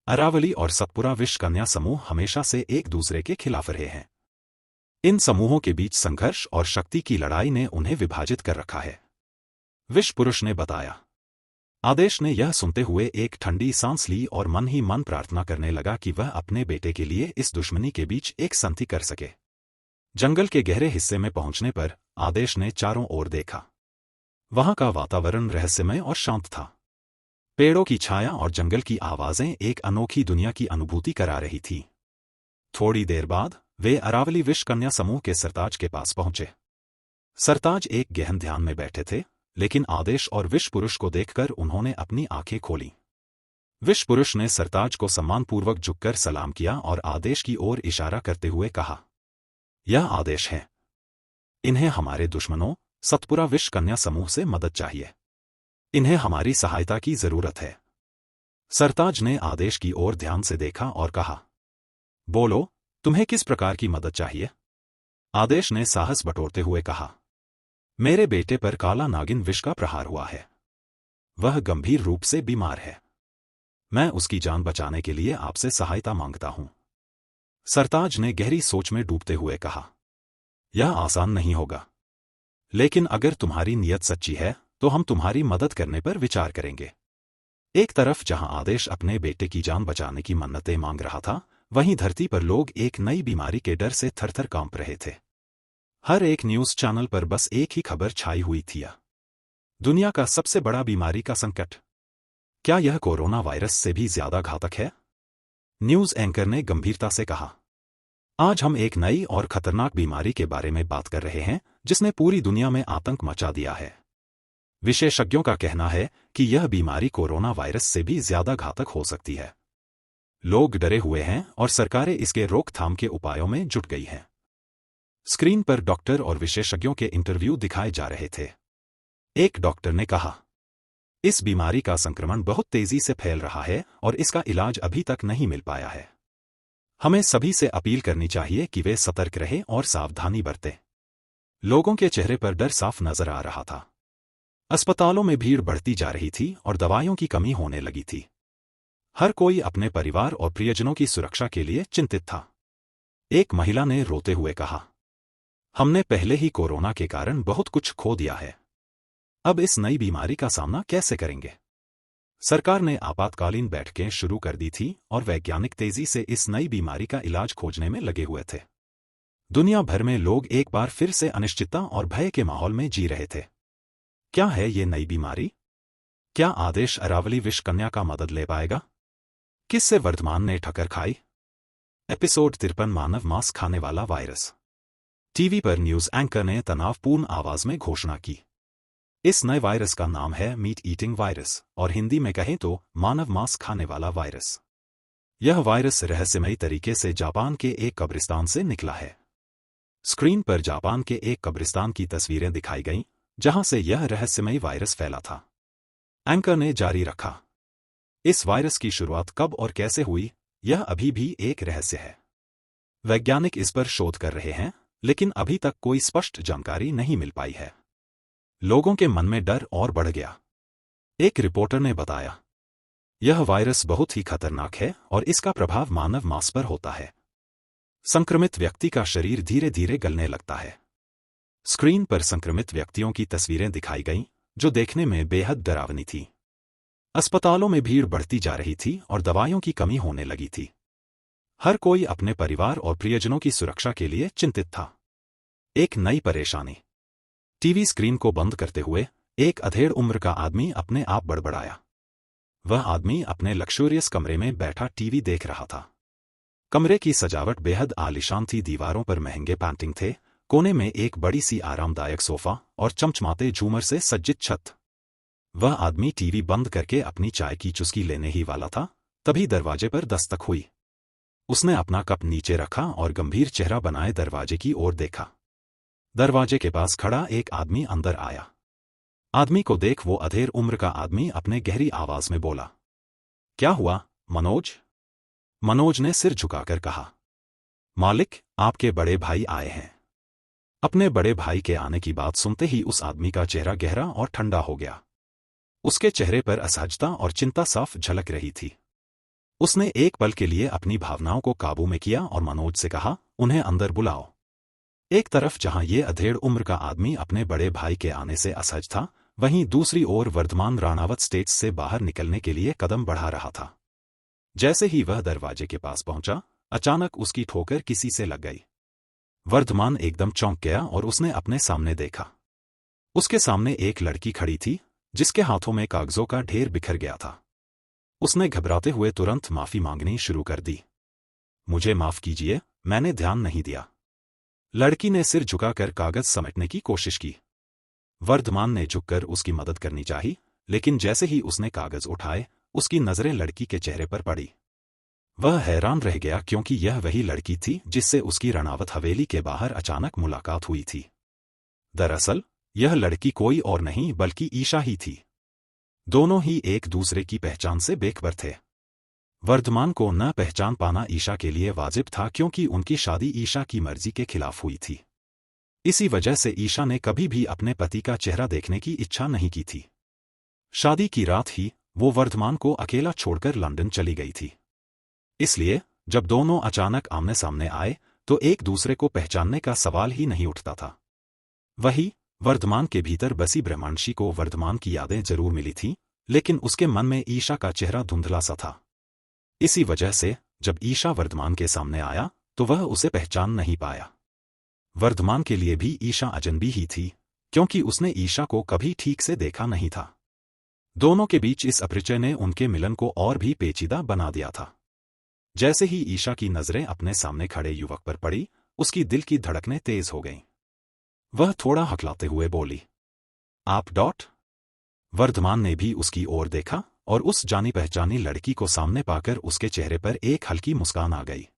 अरावली और सतपुरा विष कन्या समूह हमेशा से एक दूसरे के खिलाफ रहे हैं। इन समूहों के बीच संघर्ष और शक्ति की लड़ाई ने उन्हें विभाजित कर रखा है, विषपुरुष ने बताया। आदेश ने यह सुनते हुए एक ठंडी सांस ली और मन ही मन प्रार्थना करने लगा कि वह अपने बेटे के लिए इस दुश्मनी के बीच एक संधि कर सके। जंगल के गहरे हिस्से में पहुंचने पर आदेश ने चारों ओर देखा। वहां का वातावरण रहस्यमय और शांत था। पेड़ों की छाया और जंगल की आवाजें एक अनोखी दुनिया की अनुभूति करा रही थी। थोड़ी देर बाद वे अरावली विष कन्या समूह के सरताज के पास पहुंचे। सरताज एक गहन ध्यान में बैठे थे, लेकिन आदेश और विषपुरुष को देखकर उन्होंने अपनी आंखें खोली। विषपुरुष ने सरताज को सम्मानपूर्वक झुककर सलाम किया और आदेश की ओर इशारा करते हुए कहा, यह आदेश है। इन्हें हमारे दुश्मनों सतपुरा विष कन्या समूह से मदद चाहिए। इन्हें हमारी सहायता की जरूरत है। सरताज ने आदेश की ओर ध्यान से देखा और कहा, बोलो, तुम्हें किस प्रकार की मदद चाहिए? आदेश ने साहस बटोरते हुए कहा, मेरे बेटे पर काला नागिन विष का प्रहार हुआ है। वह गंभीर रूप से बीमार है। मैं उसकी जान बचाने के लिए आपसे सहायता मांगता हूं। सरताज ने गहरी सोच में डूबते हुए कहा, यह आसान नहीं होगा, लेकिन अगर तुम्हारी नीयत सच्ची है तो हम तुम्हारी मदद करने पर विचार करेंगे। एक तरफ जहां आदेश अपने बेटे की जान बचाने की मन्नतें मांग रहा था, वहीं धरती पर लोग एक नई बीमारी के डर से थरथर कांप रहे थे। हर एक न्यूज चैनल पर बस एक ही खबर छाई हुई थी, दुनिया का सबसे बड़ा बीमारी का संकट। क्या यह कोरोना वायरस से भी ज्यादा घातक है? न्यूज एंकर ने गंभीरता से कहा, आज हम एक नई और खतरनाक बीमारी के बारे में बात कर रहे हैं, जिसने पूरी दुनिया में आतंक मचा दिया है। विशेषज्ञों का कहना है कि यह बीमारी कोरोना वायरस से भी ज्यादा घातक हो सकती है। लोग डरे हुए हैं और सरकारें इसके रोकथाम के उपायों में जुट गई हैं। स्क्रीन पर डॉक्टर और विशेषज्ञों के इंटरव्यू दिखाए जा रहे थे। एक डॉक्टर ने कहा, इस बीमारी का संक्रमण बहुत तेजी से फैल रहा है और इसका इलाज अभी तक नहीं मिल पाया है। हमें सभी से अपील करनी चाहिए कि वे सतर्क रहें और सावधानी बरतें। लोगों के चेहरे पर डर साफ नजर आ रहा था। अस्पतालों में भीड़ बढ़ती जा रही थी और दवाइयों की कमी होने लगी थी। हर कोई अपने परिवार और प्रियजनों की सुरक्षा के लिए चिंतित था। एक महिला ने रोते हुए कहा, हमने पहले ही कोरोना के कारण बहुत कुछ खो दिया है। अब इस नई बीमारी का सामना कैसे करेंगे? सरकार ने आपातकालीन बैठकें शुरू कर दी थी और वैज्ञानिक तेजी से इस नई बीमारी का इलाज खोजने में लगे हुए थे। दुनिया भर में लोग एक बार फिर से अनिश्चितता और भय के माहौल में जी रहे थे। क्या है ये नई बीमारी? क्या आदेश अरावली विष कन्या का मदद ले पाएगा? किससे वर्धमान ने ठक्कर खाई? एपिसोड 53 मानव मांस खाने वाला वायरस। टीवी पर न्यूज एंकर ने तनावपूर्ण आवाज में घोषणा की। इस नए वायरस का नाम है मीट ईटिंग वायरस और हिंदी में कहें तो मानव मांस खाने वाला वायरस। यह वायरस रहस्यमयी तरीके से जापान के एक कब्रिस्तान से निकला है। स्क्रीन पर जापान के एक कब्रिस्तान की तस्वीरें दिखाई गईं, जहां से यह रहस्यमयी वायरस फैला था। एंकर ने जारी रखा, इस वायरस की शुरुआत कब और कैसे हुई, यह अभी भी एक रहस्य है। वैज्ञानिक इस पर शोध कर रहे हैं, लेकिन अभी तक कोई स्पष्ट जानकारी नहीं मिल पाई है। लोगों के मन में डर और बढ़ गया। एक रिपोर्टर ने बताया, यह वायरस बहुत ही खतरनाक है और इसका प्रभाव मानव मांस पर होता है। संक्रमित व्यक्ति का शरीर धीरे धीरे गलने लगता है। स्क्रीन पर संक्रमित व्यक्तियों की तस्वीरें दिखाई गईं, जो देखने में बेहद डरावनी थी। अस्पतालों में भीड़ बढ़ती जा रही थी और दवाइयों की कमी होने लगी थी। हर कोई अपने परिवार और प्रियजनों की सुरक्षा के लिए चिंतित था। एक नई परेशानी। टीवी स्क्रीन को बंद करते हुए एक अधेड़ उम्र का आदमी अपने आप बड़बड़ाया। वह आदमी अपने लक्सूरियस कमरे में बैठा टीवी देख रहा था। कमरे की सजावट बेहद आलीशान थी। दीवारों पर महंगे पेंटिंग थे, कोने में एक बड़ी सी आरामदायक सोफा और चमचमाते झूमर से सज्जित छत। वह आदमी टीवी बंद करके अपनी चाय की चुस्की लेने ही वाला था, तभी दरवाजे पर दस्तक हुई। उसने अपना कप नीचे रखा और गंभीर चेहरा बनाए दरवाजे की ओर देखा। दरवाजे के पास खड़ा एक आदमी अंदर आया। आदमी को देख वो अधेड़ उम्र का आदमी अपने गहरी आवाज में बोला, क्या हुआ मनोज? मनोज ने सिर झुकाकर कहा, मालिक, आपके बड़े भाई आए हैं। अपने बड़े भाई के आने की बात सुनते ही उस आदमी का चेहरा गहरा और ठंडा हो गया। उसके चेहरे पर असहजता और चिंता साफ झलक रही थी। उसने एक पल के लिए अपनी भावनाओं को काबू में किया और मनोज से कहा, उन्हें अंदर बुलाओ। एक तरफ जहां ये अधेड़ उम्र का आदमी अपने बड़े भाई के आने से असहज था, वहीं दूसरी ओर वर्धमान राणावत स्टेज से बाहर निकलने के लिए कदम बढ़ा रहा था। जैसे ही वह दरवाजे के पास पहुंचा, अचानक उसकी ठोकर किसी से लग गई। वर्धमान एकदम चौंक गया और उसने अपने सामने देखा। उसके सामने एक लड़की खड़ी थी, जिसके हाथों में कागजों का ढेर बिखर गया था। उसने घबराते हुए तुरंत माफी मांगनी शुरू कर दी। मुझे माफ कीजिए, मैंने ध्यान नहीं दिया। लड़की ने सिर झुकाकर कागज समेटने की कोशिश की। वर्धमान ने झुककर उसकी मदद करनी चाही, लेकिन जैसे ही उसने कागज उठाए, उसकी नजरें लड़की के चेहरे पर पड़ी। वह हैरान रह गया क्योंकि यह वही लड़की थी जिससे उसकी राणावत हवेली के बाहर अचानक मुलाकात हुई थी। दरअसल यह लड़की कोई और नहीं बल्कि ईशा ही थी। दोनों ही एक दूसरे की पहचान से बेखबर थे। वर्धमान को न पहचान पाना ईशा के लिए वाजिब था क्योंकि उनकी शादी ईशा की मर्जी के खिलाफ हुई थी। इसी वजह से ईशा ने कभी भी अपने पति का चेहरा देखने की इच्छा नहीं की थी। शादी की रात ही वो वर्धमान को अकेला छोड़कर लंदन चली गई थी। इसलिए जब दोनों अचानक आमने सामने आए तो एक दूसरे को पहचानने का सवाल ही नहीं उठता था। वही वर्धमान के भीतर बसी ब्रह्मांशी को वर्धमान की यादें जरूर मिली थीं, लेकिन उसके मन में ईशा का चेहरा धुंधला सा था। इसी वजह से जब ईशा वर्धमान के सामने आया तो वह उसे पहचान नहीं पाया। वर्धमान के लिए भी ईशा अजनबी ही थी, क्योंकि उसने ईशा को कभी ठीक से देखा नहीं था। दोनों के बीच इस अपरिचय ने उनके मिलन को और भी पेचीदा बना दिया था। जैसे ही ईशा की नजरें अपने सामने खड़े युवक पर पड़ी, उसकी दिल की धड़कनें तेज हो गईं। वह थोड़ा हकलाते हुए बोली। आप डॉट? वर्धमान ने भी उसकी ओर देखा और उस जानी पहचानी लड़की को सामने पाकर उसके चेहरे पर एक हल्की मुस्कान आ गई।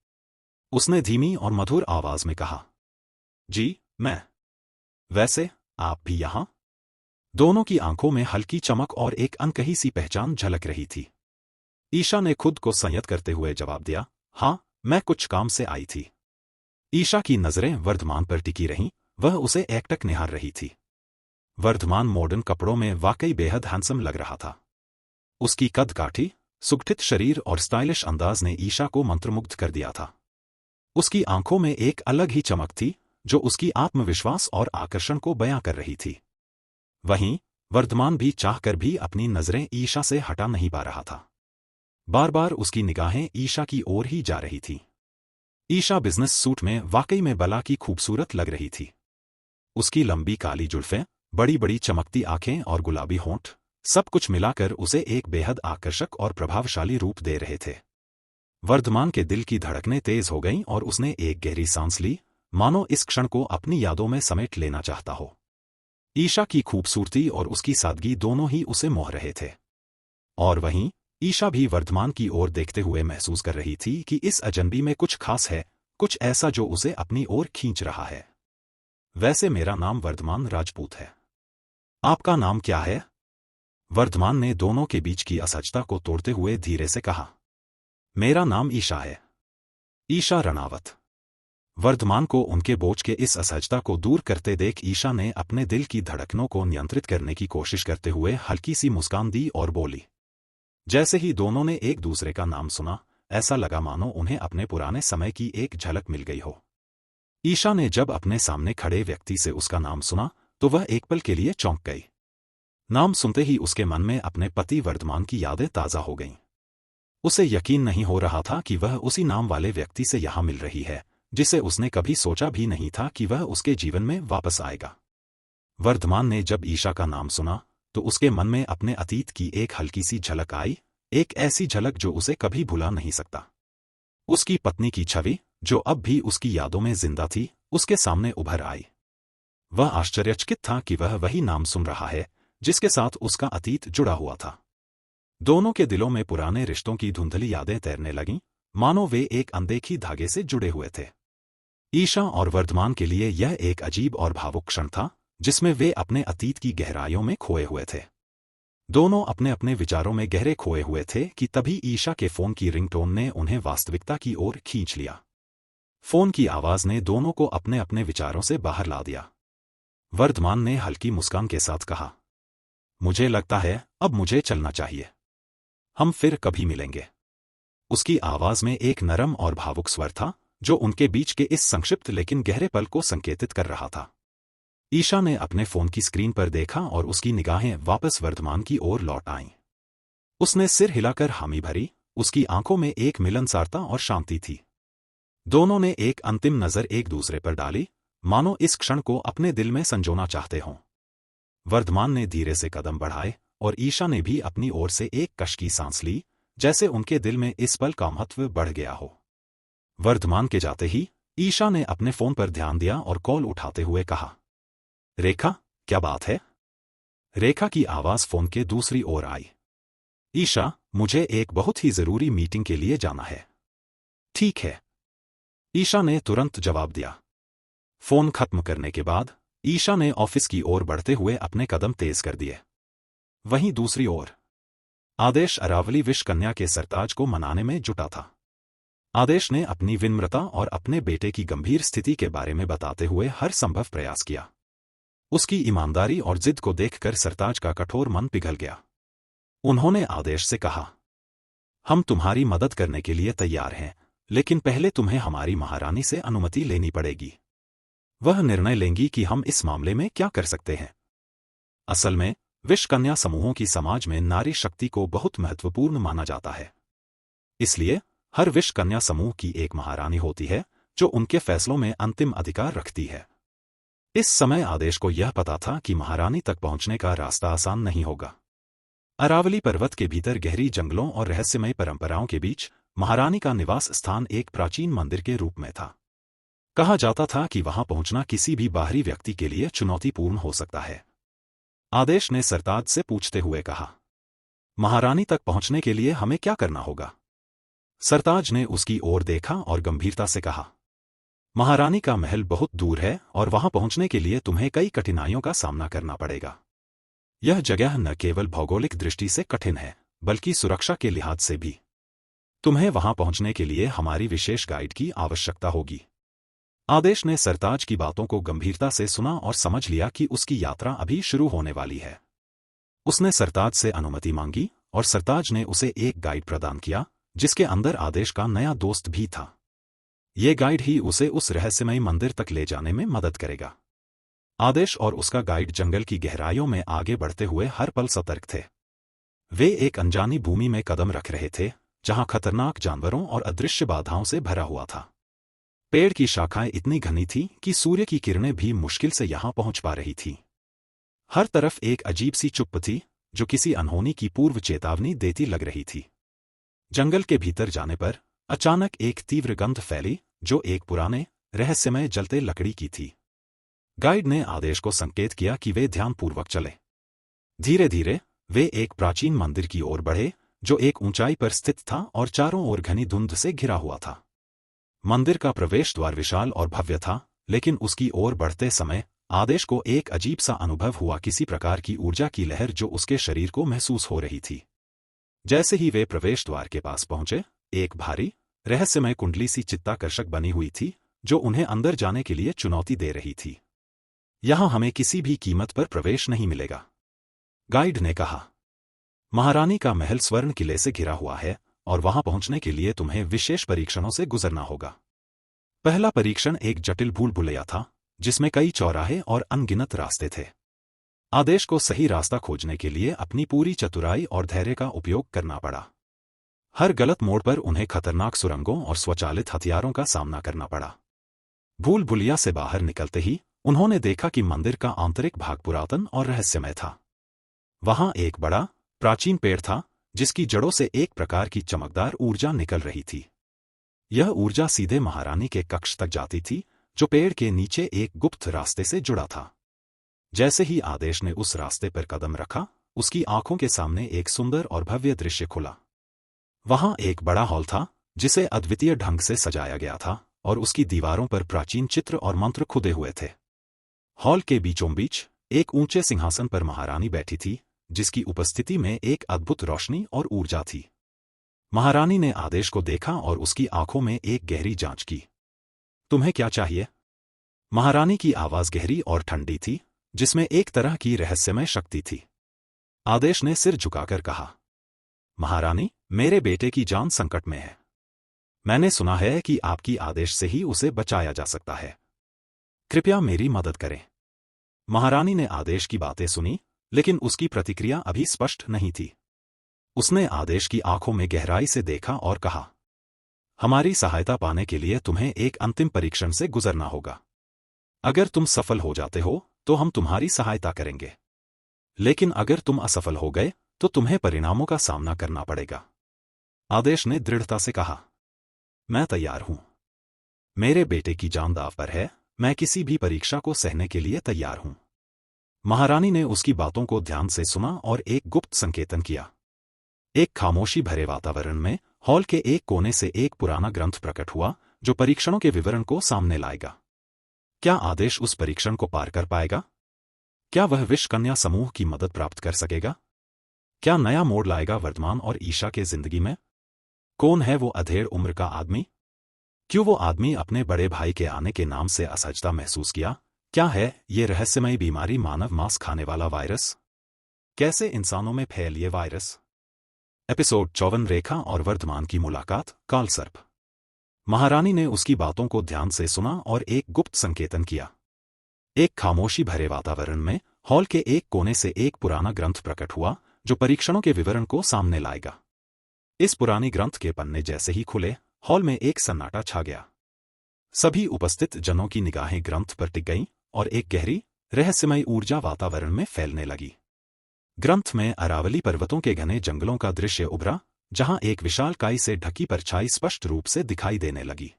उसने धीमी और मधुर आवाज में कहा, जी, मैं। वैसे, आप भी यहां? दोनों की आंखों में हल्की चमक और एक अनकही सी पहचान झलक रही थी। ईशा ने खुद को संयत करते हुए जवाब दिया, हाँ, मैं कुछ काम से आई थी। ईशा की नजरें वर्धमान पर टिकी रहीं, वह उसे एकटक निहार रही थी। वर्धमान मॉडर्न कपड़ों में वाकई बेहद हैंडसम लग रहा था। उसकी कद-काठी, सुगठित शरीर और स्टाइलिश अंदाज ने ईशा को मंत्रमुग्ध कर दिया था। उसकी आंखों में एक अलग ही चमक थी, जो उसकी आत्मविश्वास और आकर्षण को बयां कर रही थी। वहीं, वर्धमान भी चाहकर भी अपनी नजरें ईशा से हटा नहीं पा रहा था। बार-बार उसकी निगाहें ईशा की ओर ही जा रही थीं। ईशा बिजनेस सूट में वाकई में बला की खूबसूरत लग रही थी। उसकी लंबी काली जुल्फें, बड़ी-बड़ी चमकती आंखें और गुलाबी होंठ, सब कुछ मिलाकर उसे एक बेहद आकर्षक और प्रभावशाली रूप दे रहे थे। वर्धमान के दिल की धड़कनें तेज हो गईं और उसने एक गहरी सांस ली, मानो इस क्षण को अपनी यादों में समेट लेना चाहता हो। ईशा की खूबसूरती और उसकी सादगी दोनों ही उसे मोह रहे थे। और वहीं, ईशा भी वर्धमान की ओर देखते हुए महसूस कर रही थी कि इस अजनबी में कुछ खास है, कुछ ऐसा जो उसे अपनी ओर खींच रहा है। वैसे मेरा नाम वर्धमान राजपूत है। आपका नाम क्या है? वर्धमान ने दोनों के बीच की असहजता को तोड़ते हुए धीरे से कहा। मेरा नाम ईशा है। ईशा रणावत। वर्धमान को उनके बोझ के इस असहजता को दूर करते देख ईशा ने अपने दिल की धड़कनों को नियंत्रित करने की कोशिश करते हुए हल्की सी मुस्कान दी और बोली। जैसे ही दोनों ने एक दूसरे का नाम सुना, ऐसा लगा मानो उन्हें अपने पुराने समय की एक झलक मिल गई हो। ईशा ने जब अपने सामने खड़े व्यक्ति से उसका नाम सुना, तो वह एक पल के लिए चौंक गई। नाम सुनते ही उसके मन में अपने पति वर्धमान की यादें ताज़ा हो गईं। उसे यकीन नहीं हो रहा था कि वह उसी नाम वाले व्यक्ति से यहाँ मिल रही है, जिसे उसने कभी सोचा भी नहीं था कि वह उसके जीवन में वापस आएगा। वर्धमान ने जब ईशा का नाम सुना, तो उसके मन में अपने अतीत की एक हल्की सी झलक आई, एक ऐसी झलक जो उसे कभी भुला नहीं सकता। उसकी पत्नी की छवि, जो अब भी उसकी यादों में जिंदा थी, उसके सामने उभर आई। वह आश्चर्यचकित था कि वह वही नाम सुन रहा है, जिसके साथ उसका अतीत जुड़ा हुआ था। दोनों के दिलों में पुराने रिश्तों की धुंधली यादें तैरने लगीं, मानो वे एक अनदेखी धागे से जुड़े हुए थे। ईशा और वर्धमान के लिए यह एक अजीब और भावुक क्षण था, जिसमें वे अपने अतीत की गहराइयों में खोए हुए थे। दोनों अपने अपने विचारों में गहरे खोए हुए थे कि तभी ईशा के फोन की रिंगटोन ने उन्हें वास्तविकता की ओर खींच लिया। फोन की आवाज ने दोनों को अपने अपने विचारों से बाहर ला दिया। वर्धमान ने हल्की मुस्कान के साथ कहा, मुझे लगता है अब मुझे चलना चाहिए। हम फिर कभी मिलेंगे। उसकी आवाज में एक नरम और भावुक स्वर था, जो उनके बीच के इस संक्षिप्त लेकिन गहरे पल को संकेतित कर रहा था। ईशा ने अपने फोन की स्क्रीन पर देखा और उसकी निगाहें वापस वर्धमान की ओर लौट आईं। उसने सिर हिलाकर हामी भरी, उसकी आंखों में एक मिलनसारता और शांति थी। दोनों ने एक अंतिम नजर एक दूसरे पर डाली, मानो इस क्षण को अपने दिल में संजोना चाहते हों। वर्धमान ने धीरे से कदम बढ़ाए और ईशा ने भी अपनी ओर से एक कश की सांस ली, जैसे उनके दिल में इस पल का महत्व बढ़ गया हो। वर्धमान के जाते ही ईशा ने अपने फोन पर ध्यान दिया और कॉल उठाते हुए कहा, रेखा, क्या बात है? रेखा की आवाज फोन के दूसरी ओर आई। ईशा, मुझे एक बहुत ही जरूरी मीटिंग के लिए जाना है। ठीक है, ईशा ने तुरंत जवाब दिया। फोन खत्म करने के बाद ईशा ने ऑफिस की ओर बढ़ते हुए अपने कदम तेज कर दिए। वहीं दूसरी ओर आदेश अरावली विश कन्या के सरताज को मनाने में जुटा था। आदेश ने अपनी विनम्रता और अपने बेटे की गंभीर स्थिति के बारे में बताते हुए हर संभव प्रयास किया। उसकी ईमानदारी और जिद को देखकर सरताज का कठोर मन पिघल गया। उन्होंने आदेश से कहा, हम तुम्हारी मदद करने के लिए तैयार हैं, लेकिन पहले तुम्हें हमारी महारानी से अनुमति लेनी पड़ेगी। वह निर्णय लेंगी कि हम इस मामले में क्या कर सकते हैं। असल में विश कन्या समूहों की समाज में नारी शक्ति को बहुत महत्वपूर्ण माना जाता है। इसलिए हर विश कन्या समूह की एक महारानी होती है, जो उनके फैसलों में अंतिम अधिकार रखती है। इस समय आदेश को यह पता था कि महारानी तक पहुंचने का रास्ता आसान नहीं होगा। अरावली पर्वत के भीतर गहरी जंगलों और रहस्यमय परंपराओं के बीच महारानी का निवास स्थान एक प्राचीन मंदिर के रूप में था। कहा जाता था कि वहां पहुंचना किसी भी बाहरी व्यक्ति के लिए चुनौतीपूर्ण हो सकता है। आदेश ने सरताज से पूछते हुए कहा, महारानी तक पहुंचने के लिए हमें क्या करना होगा? सरताज ने उसकी ओर देखा और गंभीरता से कहा, महारानी का महल बहुत दूर है और वहां पहुंचने के लिए तुम्हें कई कठिनाइयों का सामना करना पड़ेगा। यह जगह न केवल भौगोलिक दृष्टि से कठिन है, बल्कि सुरक्षा के लिहाज से भी। तुम्हें वहां पहुंचने के लिए हमारी विशेष गाइड की आवश्यकता होगी। आदेश ने सरताज की बातों को गंभीरता से सुना और समझ लिया कि उसकी यात्रा अभी शुरू होने वाली है। उसने सरताज से अनुमति मांगी और सरताज ने उसे एक गाइड प्रदान किया, जिसके अंदर आदेश का नया दोस्त भी था। ये गाइड ही उसे उस रहस्यमयी मंदिर तक ले जाने में मदद करेगा। आदेश और उसका गाइड जंगल की गहराइयों में आगे बढ़ते हुए हर पल सतर्क थे। वे एक अनजानी भूमि में कदम रख रहे थे, जहां खतरनाक जानवरों और अदृश्य बाधाओं से भरा हुआ था। पेड़ की शाखाएं इतनी घनी थीं कि सूर्य की किरणें भी मुश्किल से यहां पहुंच पा रही थीं। हर तरफ एक अजीब सी चुप्पी थी, जो किसी अनहोनी की पूर्व चेतावनी देती लग रही थी। जंगल के भीतर जाने पर अचानक एक तीव्र गंध फैली, जो एक पुराने रहस्यमय जलते लकड़ी की थी। गाइड ने आदेश को संकेत किया कि वे ध्यानपूर्वक चले। धीरे धीरे वे एक प्राचीन मंदिर की ओर बढ़े, जो एक ऊंचाई पर स्थित था और चारों ओर घनी धुंध से घिरा हुआ था। मंदिर का प्रवेश द्वार विशाल और भव्य था, लेकिन उसकी ओर बढ़ते समय आदेश को एक अजीब सा अनुभव हुआ, किसी प्रकार की ऊर्जा की लहर जो उसके शरीर को महसूस हो रही थी। जैसे ही वे प्रवेश द्वार के पास पहुंचे, एक भारी रहस्यमय कुंडली सी चित्ताकर्षक बनी हुई थी, जो उन्हें अंदर जाने के लिए चुनौती दे रही थी। यहां हमें किसी भी कीमत पर प्रवेश नहीं मिलेगा, गाइड ने कहा। महारानी का महल स्वर्ण किले से घिरा हुआ है और वहां पहुंचने के लिए तुम्हें विशेष परीक्षणों से गुजरना होगा। पहला परीक्षण एक जटिल भूल भुलैया था, जिसमें कई चौराहे और अनगिनत रास्ते थे। आदेश को सही रास्ता खोजने के लिए अपनी पूरी चतुराई और धैर्य का उपयोग करना पड़ा। हर गलत मोड़ पर उन्हें खतरनाक सुरंगों और स्वचालित हथियारों का सामना करना पड़ा। भूल भुलैया से बाहर निकलते ही उन्होंने देखा कि मंदिर का आंतरिक भाग पुरातन और रहस्यमय था। वहां एक बड़ा प्राचीन पेड़ था, जिसकी जड़ों से एक प्रकार की चमकदार ऊर्जा निकल रही थी। यह ऊर्जा सीधे महारानी के कक्ष तक जाती थी, जो पेड़ के नीचे एक गुप्त रास्ते से जुड़ा था। जैसे ही आदेश ने उस रास्ते पर कदम रखा, उसकी आंखों के सामने एक सुंदर और भव्य दृश्य खुला। वहां एक बड़ा हॉल था, जिसे अद्वितीय ढंग से सजाया गया था और उसकी दीवारों पर प्राचीन चित्र और मंत्र खुदे हुए थे। हॉल के बीचों बीच एक ऊंचे सिंहासन पर महारानी बैठी थी, जिसकी उपस्थिति में एक अद्भुत रोशनी और ऊर्जा थी। महारानी ने आदेश को देखा और उसकी आंखों में एक गहरी जांच की। तुम्हें क्या चाहिए? महारानी की आवाज गहरी और ठंडी थी, जिसमें एक तरह की रहस्यमय शक्ति थी। आदेश ने सिर झुकाकर कहा, महारानी, मेरे बेटे की जान संकट में है। मैंने सुना है कि आपकी आदेश से ही उसे बचाया जा सकता है। कृपया मेरी मदद करें। महारानी ने आदेश की बातें सुनी, लेकिन उसकी प्रतिक्रिया अभी स्पष्ट नहीं थी। उसने आदेश की आंखों में गहराई से देखा और कहा, हमारी सहायता पाने के लिए तुम्हें एक अंतिम परीक्षण से गुजरना होगा। अगर तुम सफल हो जाते हो, तो हम तुम्हारी सहायता करेंगे। लेकिन अगर तुम असफल हो गए, तो तुम्हें परिणामों का सामना करना पड़ेगा। आदेश ने दृढ़ता से कहा, मैं तैयार हूं। मेरे बेटे की जान दांव पर है, मैं किसी भी परीक्षा को सहने के लिए तैयार हूं। महारानी ने उसकी बातों को ध्यान से सुना और एक गुप्त संकेतन किया। एक खामोशी भरे वातावरण में हॉल के एक कोने से एक पुराना ग्रंथ प्रकट हुआ, जो परीक्षणों के विवरण को सामने लाएगा। क्या आदेश उस परीक्षण को पार कर पाएगा? क्या वह विष कन्या समूह की मदद प्राप्त कर सकेगा? क्या नया मोड़ लाएगा वर्तमान और ईशा के जिंदगी में? कौन है वो अधेड़ उम्र का आदमी? क्यों वो आदमी अपने बड़े भाई के आने के नाम से असहजता महसूस किया? क्या है ये रहस्यमयी बीमारी, मानव मांस खाने वाला वायरस? कैसे इंसानों में फैल ये वायरस? एपिसोड 54, रेखा और वर्धमान की मुलाकात, कालसर्प। महारानी ने उसकी बातों को ध्यान से सुना और एक गुप्त संकेतन किया। एक खामोशी भरे वातावरण में हॉल के एक कोने से एक पुराना ग्रंथ प्रकट हुआ, जो परीक्षणों के विवरण को सामने लाएगा। इस पुरानी ग्रंथ के पन्ने जैसे ही खुले, हॉल में एक सन्नाटा छा गया। सभी उपस्थित जनों की निगाहें ग्रंथ पर टिक गईं और एक गहरी रहस्यमय ऊर्जा वातावरण में फैलने लगी। ग्रंथ में अरावली पर्वतों के घने जंगलों का दृश्य उभरा, जहां एक विशाल काई से ढकी परछाई स्पष्ट रूप से दिखाई देने लगी।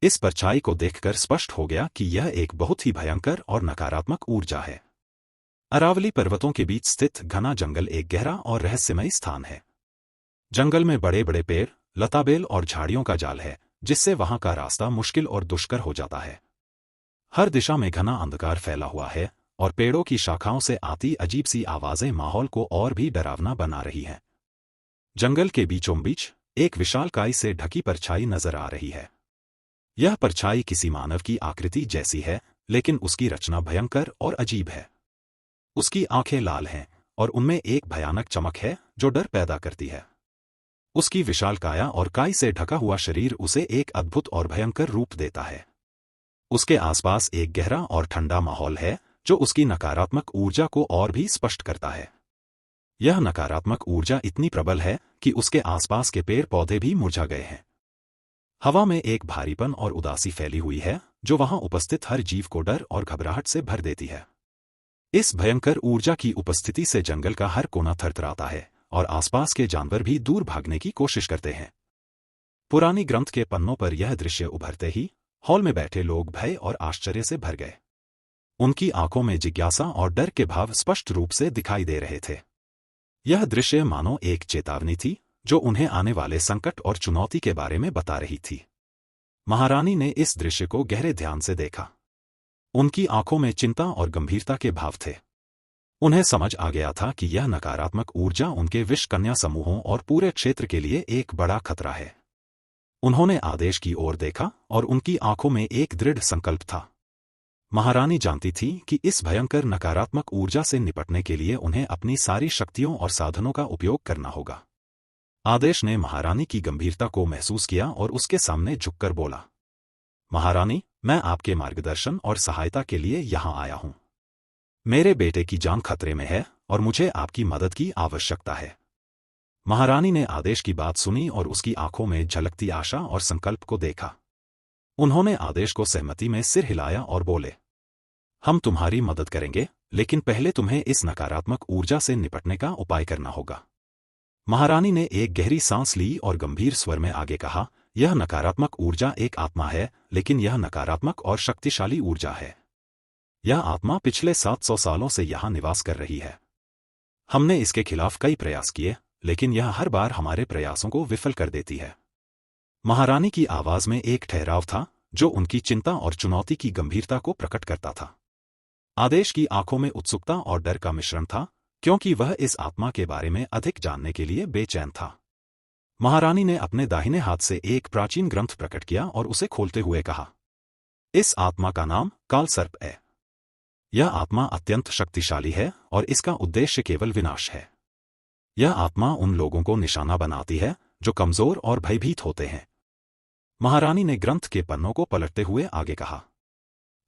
इस परछाई को देखकर स्पष्ट हो गया कि यह एक बहुत ही भयंकर और नकारात्मक ऊर्जा है। अरावली पर्वतों के बीच स्थित घना जंगल एक गहरा और रहस्यमयी स्थान है। जंगल में बड़े बड़े पेड़, लताबेल और झाड़ियों का जाल है, जिससे वहां का रास्ता मुश्किल और दुष्कर हो जाता है। हर दिशा में घना अंधकार फैला हुआ है और पेड़ों की शाखाओं से आती अजीब सी आवाजें माहौल को और भी डरावना बना रही हैं। जंगल के बीचों बीच एक विशाल काई से ढकी परछाई नजर आ रही है। यह परछाई किसी मानव की आकृति जैसी है, लेकिन उसकी रचना भयंकर और अजीब है। उसकी आंखें लाल हैं और उनमें एक भयानक चमक है जो डर पैदा करती है। उसकी विशाल काया और काई से ढका हुआ शरीर उसे एक अद्भुत और भयंकर रूप देता है। उसके आसपास एक गहरा और ठंडा माहौल है जो उसकी नकारात्मक ऊर्जा को और भी स्पष्ट करता है। यह नकारात्मक ऊर्जा इतनी प्रबल है कि उसके आसपास के पेड़ पौधे भी मुरझा गए हैं। हवा में एक भारीपन और उदासी फैली हुई है जो वहां उपस्थित हर जीव को डर और घबराहट से भर देती है। इस भयंकर ऊर्जा की उपस्थिति से जंगल का हर कोना थरथराता है और आसपास के जानवर भी दूर भागने की कोशिश करते हैं। पुरानी ग्रंथ के पन्नों पर यह दृश्य उभरते ही हॉल में बैठे लोग भय और आश्चर्य से भर गए। उनकी आंखों में जिज्ञासा और डर के भाव स्पष्ट रूप से दिखाई दे रहे थे। यह दृश्य मानो एक चेतावनी थी जो उन्हें आने वाले संकट और चुनौती के बारे में बता रही थी। महारानी ने इस दृश्य को गहरे ध्यान से देखा। उनकी आंखों में चिंता और गंभीरता के भाव थे। उन्हें समझ आ गया था कि यह नकारात्मक ऊर्जा उनके विष कन्या समूहों और पूरे क्षेत्र के लिए एक बड़ा खतरा है। उन्होंने आदेश की ओर देखा और उनकी आंखों में एक दृढ़ संकल्प था। महारानी जानती थी कि इस भयंकर नकारात्मक ऊर्जा से निपटने के लिए उन्हें अपनी सारी शक्तियों और साधनों का उपयोग करना होगा। आदेश ने महारानी की गंभीरता को महसूस किया और उसके सामने झुककर बोला, महारानी, मैं आपके मार्गदर्शन और सहायता के लिए यहाँ आया हूँ। मेरे बेटे की जान खतरे में है और मुझे आपकी मदद की आवश्यकता है। महारानी ने आदेश की बात सुनी और उसकी आंखों में झलकती आशा और संकल्प को देखा। उन्होंने आदेश को सहमति में सिर हिलाया और बोले, हम तुम्हारी मदद करेंगे, लेकिन पहले तुम्हें इस नकारात्मक ऊर्जा से निपटने का उपाय करना होगा। महारानी ने एक गहरी सांस ली और गंभीर स्वर में आगे कहा, यह नकारात्मक ऊर्जा एक आत्मा है, लेकिन यह नकारात्मक और शक्तिशाली ऊर्जा है। यह आत्मा पिछले 700 सालों से यहाँ निवास कर रही है। हमने इसके खिलाफ कई प्रयास किए, लेकिन यह हर बार हमारे प्रयासों को विफल कर देती है। महारानी की आवाज में एक ठहराव था जो उनकी चिंता और चुनौती की गंभीरता को प्रकट करता था। आदेश की आंखों में उत्सुकता और डर का मिश्रण था, क्योंकि वह इस आत्मा के बारे में अधिक जानने के लिए बेचैन था। महारानी ने अपने दाहिने हाथ से एक प्राचीन ग्रंथ प्रकट किया और उसे खोलते हुए कहा, इस आत्मा का नाम कालसर्प है। यह आत्मा अत्यंत शक्तिशाली है और इसका उद्देश्य केवल विनाश है। यह आत्मा उन लोगों को निशाना बनाती है जो कमजोर और भयभीत होते हैं। महारानी ने ग्रंथ के पन्नों को पलटते हुए आगे कहा,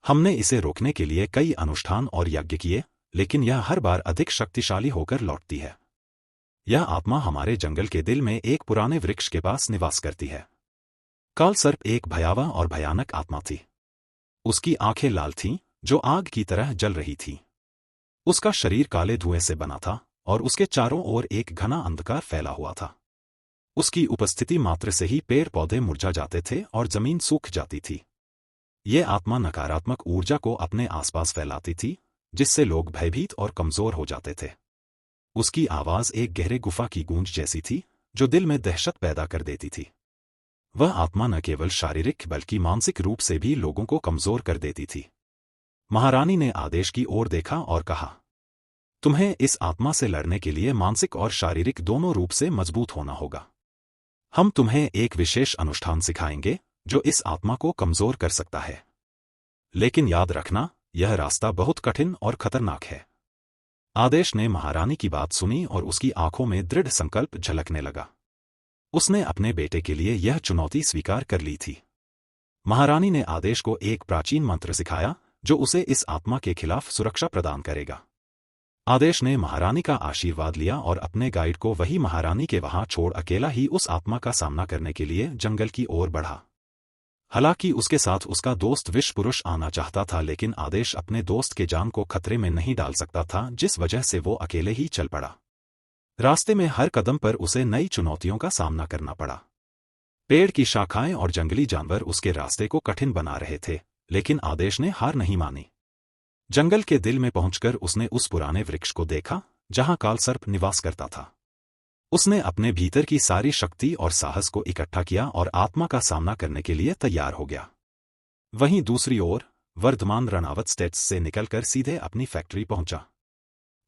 हमने इसे रोकने के लिए कई अनुष्ठान और यज्ञ किए, लेकिन यह हर बार अधिक शक्तिशाली होकर लौटती है। यह आत्मा हमारे जंगल के दिल में एक पुराने वृक्ष के पास निवास करती है। कालसर्प एक भयावह और भयानक आत्मा थी। उसकी आंखें लाल थीं, जो आग की तरह जल रही थीं। उसका शरीर काले धुएं से बना था और उसके चारों ओर एक घना अंधकार फैला हुआ था। उसकी उपस्थिति मात्र से ही पेड़ पौधे मुरझा जाते थे और जमीन सूख जाती थी। ये आत्मा नकारात्मक ऊर्जा को अपने आसपास फैलाती थी, जिससे लोग भयभीत और कमजोर हो जाते थे। उसकी आवाज एक गहरे गुफा की गूंज जैसी थी, जो दिल में दहशत पैदा कर देती थी। वह आत्मा न केवल शारीरिक बल्कि मानसिक रूप से भी लोगों को कमजोर कर देती थी। महारानी ने आदेश की ओर देखा और कहा, तुम्हें इस आत्मा से लड़ने के लिए मानसिक और शारीरिक दोनों रूप से मजबूत होना होगा। हम तुम्हें एक विशेष अनुष्ठान सिखाएंगे जो इस आत्मा को कमजोर कर सकता है। लेकिन याद रखना, यह रास्ता बहुत कठिन और खतरनाक है। आदेश ने महारानी की बात सुनी और उसकी आंखों में दृढ़ संकल्प झलकने लगा। उसने अपने बेटे के लिए यह चुनौती स्वीकार कर ली थी। महारानी ने आदेश को एक प्राचीन मंत्र सिखाया जो उसे इस आत्मा के खिलाफ सुरक्षा प्रदान करेगा। आदेश ने महारानी का आशीर्वाद लिया और अपने गाइड को वही महारानी के वहां छोड़ अकेला ही उस आत्मा का सामना करने के लिए जंगल की ओर बढ़ा। हालांकि उसके साथ उसका दोस्त विष पुरुष आना चाहता था, लेकिन आदेश अपने दोस्त के जान को खतरे में नहीं डाल सकता था, जिस वजह से वो अकेले ही चल पड़ा। रास्ते में हर कदम पर उसे नई चुनौतियों का सामना करना पड़ा। पेड़ की शाखाएं और जंगली जानवर उसके रास्ते को कठिन बना रहे थे, लेकिन आदेश ने हार नहीं मानी। जंगल के दिल में पहुंचकर उसने उस पुराने वृक्ष को देखा जहां कालसर्प निवास करता था। उसने अपने भीतर की सारी शक्ति और साहस को इकट्ठा किया और आत्मा का सामना करने के लिए तैयार हो गया। वहीं दूसरी ओर वर्धमान रणावत स्टेट्स से निकलकर सीधे अपनी फैक्ट्री पहुंचा।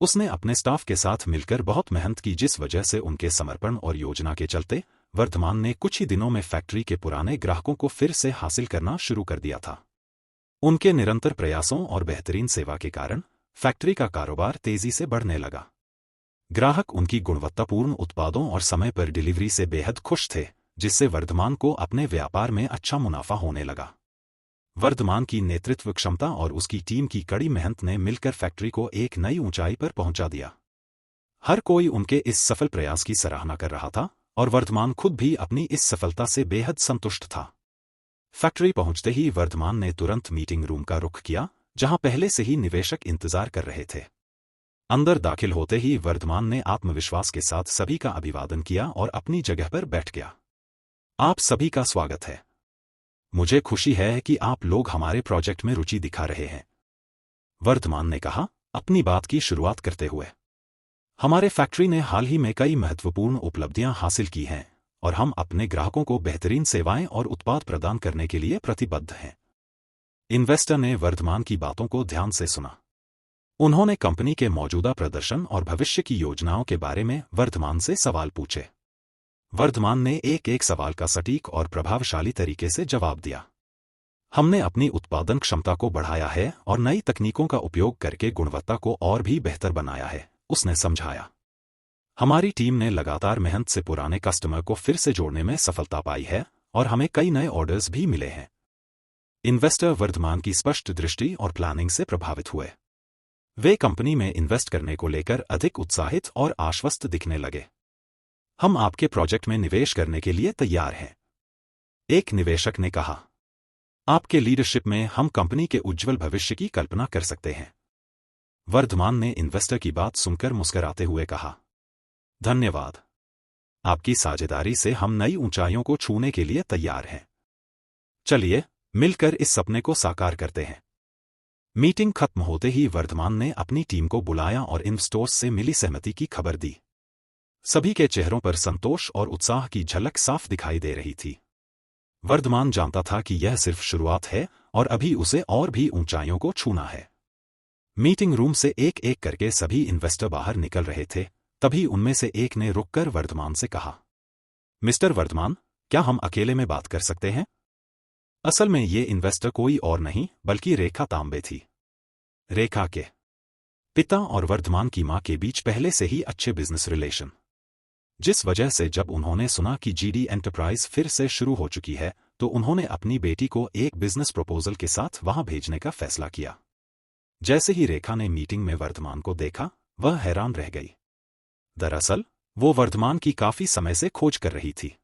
उसने अपने स्टाफ के साथ मिलकर बहुत मेहनत की, जिस वजह से उनके समर्पण और योजना के चलते वर्धमान ने कुछ ही दिनों में फैक्ट्री के पुराने ग्राहकों को फिर से हासिल करना शुरू कर दिया था। उनके निरंतर प्रयासों और बेहतरीन सेवा के कारण फैक्ट्री का कारोबार तेजी से बढ़ने लगा। ग्राहक उनकी गुणवत्तापूर्ण उत्पादों और समय पर डिलीवरी से बेहद खुश थे, जिससे वर्धमान को अपने व्यापार में अच्छा मुनाफा होने लगा। वर्धमान की नेतृत्व क्षमता और उसकी टीम की कड़ी मेहनत ने मिलकर फैक्ट्री को एक नई ऊंचाई पर पहुंचा दिया। हर कोई उनके इस सफल प्रयास की सराहना कर रहा था और वर्धमान खुद भी अपनी इस सफलता से बेहद संतुष्ट था। फैक्ट्री पहुंचते ही वर्धमान ने तुरंत मीटिंग रूम का रुख किया, जहां पहले से ही निवेशक इंतजार कर रहे थे। अंदर दाखिल होते ही वर्धमान ने आत्मविश्वास के साथ सभी का अभिवादन किया और अपनी जगह पर बैठ गया। आप सभी का स्वागत है। मुझे खुशी है कि आप लोग हमारे प्रोजेक्ट में रुचि दिखा रहे हैं, वर्धमान ने कहा अपनी बात की शुरुआत करते हुए। हमारे फैक्ट्री ने हाल ही में कई महत्वपूर्ण उपलब्धियां हासिल की हैं और हम अपने ग्राहकों को बेहतरीन सेवाएं और उत्पाद प्रदान करने के लिए प्रतिबद्ध हैं। इन्वेस्टर ने वर्धमान की बातों को ध्यान से सुना। उन्होंने कंपनी के मौजूदा प्रदर्शन और भविष्य की योजनाओं के बारे में वर्धमान से सवाल पूछे। वर्धमान ने एक सवाल का सटीक और प्रभावशाली तरीके से जवाब दिया। हमने अपनी उत्पादन क्षमता को बढ़ाया है और नई तकनीकों का उपयोग करके गुणवत्ता को और भी बेहतर बनाया है, उसने समझाया। हमारी टीम ने लगातार मेहनत से पुराने कस्टमर को फिर से जोड़ने में सफलता पाई है और हमें कई नए ऑर्डर्स भी मिले हैं। इन्वेस्टर वर्धमान की स्पष्ट दृष्टि और प्लानिंग से प्रभावित हुए। वे कंपनी में इन्वेस्ट करने को लेकर अधिक उत्साहित और आश्वस्त दिखने लगे। हम आपके प्रोजेक्ट में निवेश करने के लिए तैयार हैं, एक निवेशक ने कहा। आपके लीडरशिप में हम कंपनी के उज्जवल भविष्य की कल्पना कर सकते हैं। वर्धमान ने इन्वेस्टर की बात सुनकर मुस्कुराते हुए कहा, धन्यवाद। आपकी साझेदारी से हम नई ऊंचाइयों को छूने के लिए तैयार हैं। चलिए मिलकर इस सपने को साकार करते हैं। मीटिंग खत्म होते ही वर्धमान ने अपनी टीम को बुलाया और इन्वेस्टर्स से मिली सहमति की खबर दी। सभी के चेहरों पर संतोष और उत्साह की झलक साफ दिखाई दे रही थी। वर्धमान जानता था कि यह सिर्फ शुरुआत है और अभी उसे और भी ऊंचाइयों को छूना है। मीटिंग रूम से एक एक करके सभी इन्वेस्टर बाहर निकल रहे थे, तभी उनमें से एक ने रुककर वर्धमान से कहा, मिस्टर वर्धमान, क्या हम अकेले में बात कर सकते हैं? असल में ये इन्वेस्टर कोई और नहीं बल्कि रेखा तांबे थी। रेखा के पिता और वर्धमान की मां के बीच पहले से ही अच्छे बिजनेस रिलेशन, जिस वजह से जब उन्होंने सुना कि जीडी एंटरप्राइज फिर से शुरू हो चुकी है तो उन्होंने अपनी बेटी को एक बिजनेस प्रपोजल के साथ वहां भेजने का फैसला किया। जैसे ही रेखा ने मीटिंग में वर्धमान को देखा, वह हैरान रह गई। दरअसल वो वर्धमान की काफी समय से खोज कर रही थी।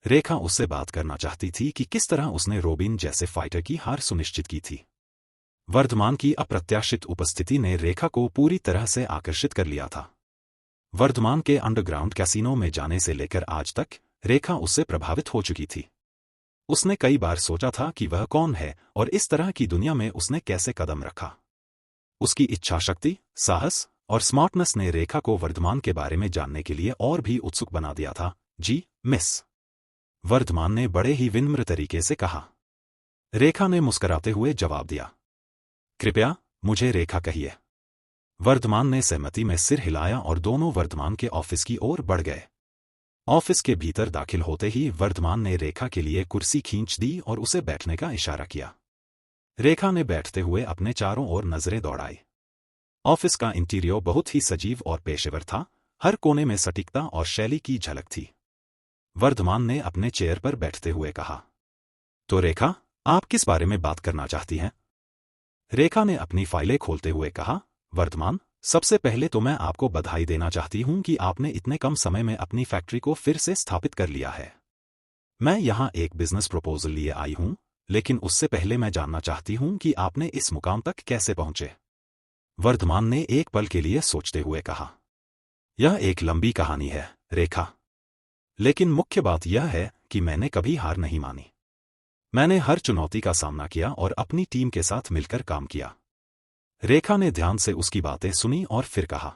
रेखा उससे बात करना चाहती थी कि किस तरह उसने रोबिन जैसे फाइटर की हार सुनिश्चित की थी। वर्धमान की अप्रत्याशित उपस्थिति ने रेखा को पूरी तरह से आकर्षित कर लिया था। वर्धमान के अंडरग्राउंड कैसीनो में जाने से लेकर आज तक रेखा उससे प्रभावित हो चुकी थी। उसने कई बार सोचा था कि वह कौन है और इस तरह की दुनिया में उसने कैसे कदम रखा। उसकी इच्छाशक्ति, साहस और स्मार्टनेस ने रेखा को वर्धमान के बारे में जानने के लिए और भी उत्सुक बना दिया था। जी मिस, वर्धमान ने बड़े ही विनम्र तरीके से कहा। रेखा ने मुस्कुराते हुए जवाब दिया, कृपया मुझे रेखा कहिए। वर्धमान ने सहमति में सिर हिलाया और दोनों वर्धमान के ऑफिस की ओर बढ़ गए। ऑफिस के भीतर दाखिल होते ही वर्धमान ने रेखा के लिए कुर्सी खींच दी और उसे बैठने का इशारा किया। रेखा ने बैठते हुए अपने चारों ओर नजरें दौड़ाई। ऑफिस का इंटीरियर बहुत ही सजीव और पेशेवर था। हर कोने में सटीकता और शैली की झलक थी। वर्धमान ने अपने चेयर पर बैठते हुए कहा, तो रेखा, आप किस बारे में बात करना चाहती हैं? रेखा ने अपनी फाइलें खोलते हुए कहा, वर्धमान, सबसे पहले तो मैं आपको बधाई देना चाहती हूं कि आपने इतने कम समय में अपनी फैक्ट्री को फिर से स्थापित कर लिया है। मैं यहां एक बिजनेस प्रपोजल लिए आई हूं, लेकिन उससे पहले मैं जानना चाहती हूं कि आपने इस मुकाम तक कैसे पहुंचे। वर्धमान ने एक पल के लिए सोचते हुए कहा, यह एक लंबी कहानी है, रेखा। लेकिन मुख्य बात यह है कि मैंने कभी हार नहीं मानी। मैंने हर चुनौती का सामना किया और अपनी टीम के साथ मिलकर काम किया। रेखा ने ध्यान से उसकी बातें सुनी और फिर कहा,